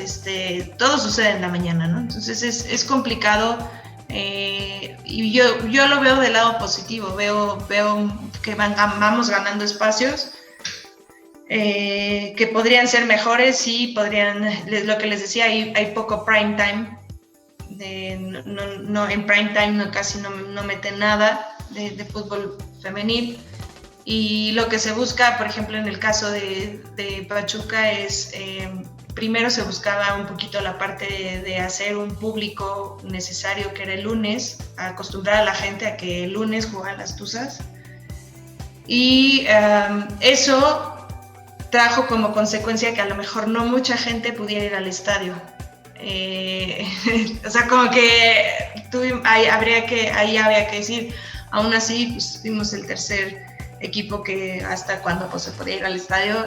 D: todo sucede en la mañana, ¿no? Entonces es complicado, y yo lo veo del lado positivo, veo que vamos ganando espacios que podrían ser mejores, sí, lo que les decía, hay poco prime time, en prime time casi no meten nada de fútbol femenil. Y lo que se busca, por ejemplo, en el caso de Pachuca es, primero se buscaba un poquito la parte de hacer un público necesario, que era el lunes, acostumbrar a la gente a que el lunes juegan las Tuzas. Y eso trajo como consecuencia que a lo mejor no mucha gente pudiera ir al estadio. O sea, como que ahí habría que decir, aún así, pues fuimos el tercer equipo que hasta cuando pues, se podía ir al estadio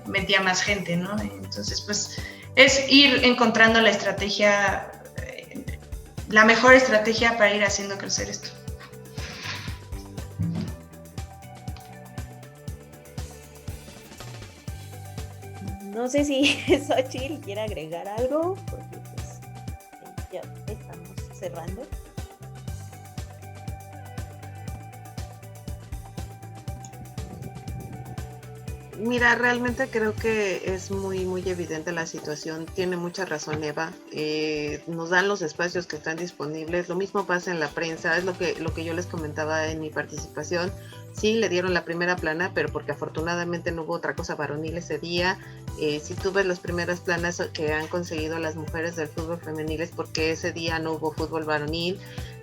D: metía más gente, ¿no? Entonces, pues es ir encontrando la estrategia, la mejor estrategia para ir haciendo crecer esto.
A: No sé si Xochitl quiere agregar algo, porque pues ya estamos cerrando.
B: Mira, realmente creo que es muy, muy evidente la situación. Tiene mucha razón Eva. Nos dan los espacios que están disponibles. Lo mismo pasa en la prensa. Es lo que yo les comentaba en mi participación. Sí, le dieron la primera plana, pero porque afortunadamente no hubo otra cosa varonil ese día. Si tú ves las primeras planas que han conseguido las mujeres del fútbol femenil es porque ese día no hubo fútbol varonil.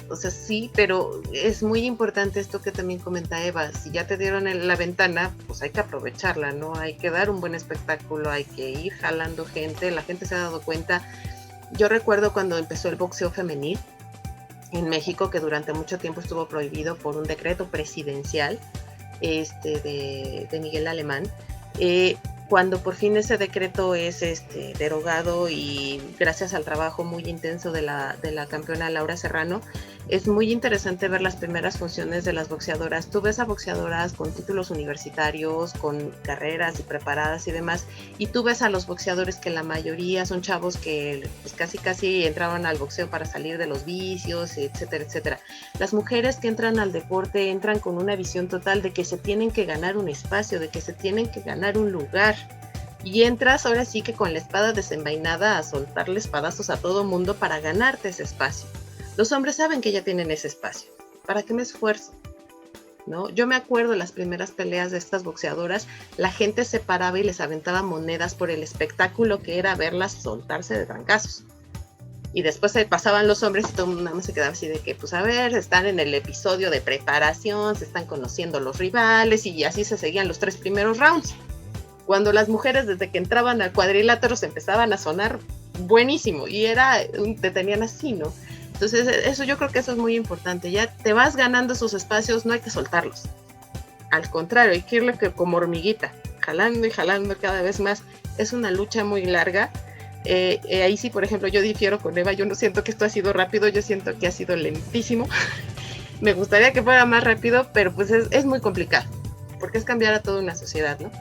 B: O sea, sí, pero es muy importante esto que también comenta Eva. Si ya te dieron la ventana, pues hay que aprovecharla, ¿no? Hay que dar un buen espectáculo, hay que ir jalando gente. La gente se ha dado cuenta. Yo recuerdo cuando empezó el boxeo femenil en México, que durante mucho tiempo estuvo prohibido por un decreto presidencial de Miguel Alemán. Cuando por fin ese decreto es derogado y gracias al trabajo muy intenso de la campeona Laura Serrano, es muy interesante ver las primeras funciones de las boxeadoras. Tú ves a boxeadoras con títulos universitarios, con carreras y preparadas y demás, y tú ves a los boxeadores que la mayoría son chavos que pues, casi entraban al boxeo para salir de los vicios, etcétera, etcétera. Las mujeres que entran al deporte entran con una visión total de que se tienen que ganar un espacio, de que se tienen que ganar un lugar. Y entras ahora sí que con la espada desenvainada a soltarle espadazos a todo mundo para ganarte ese espacio. Los hombres saben que ya tienen ese espacio. ¿Para qué me esfuerzo? ¿No? Yo me acuerdo de las primeras peleas de estas boxeadoras, la gente se paraba y les aventaba monedas por el espectáculo que era verlas soltarse de trancazos. Y después se pasaban los hombres y todo el mundo nada más se quedaba así de que, pues a ver, están en el episodio de preparación, se están conociendo los rivales y así se seguían los 3 primeros rounds. Cuando las mujeres desde que entraban al cuadrilátero se empezaban a sonar buenísimo y te tenían así, ¿no? Entonces, eso yo creo que eso es muy importante. Ya te vas ganando esos espacios, no hay que soltarlos. Al contrario, hay que irle como hormiguita, jalando y jalando cada vez más. Es una lucha muy larga. Ahí sí, por ejemplo, yo difiero con Eva. Yo no siento que esto ha sido rápido, yo siento que ha sido lentísimo. Me gustaría que fuera más rápido, pero pues es muy complicado, porque es cambiar a toda una sociedad, ¿no?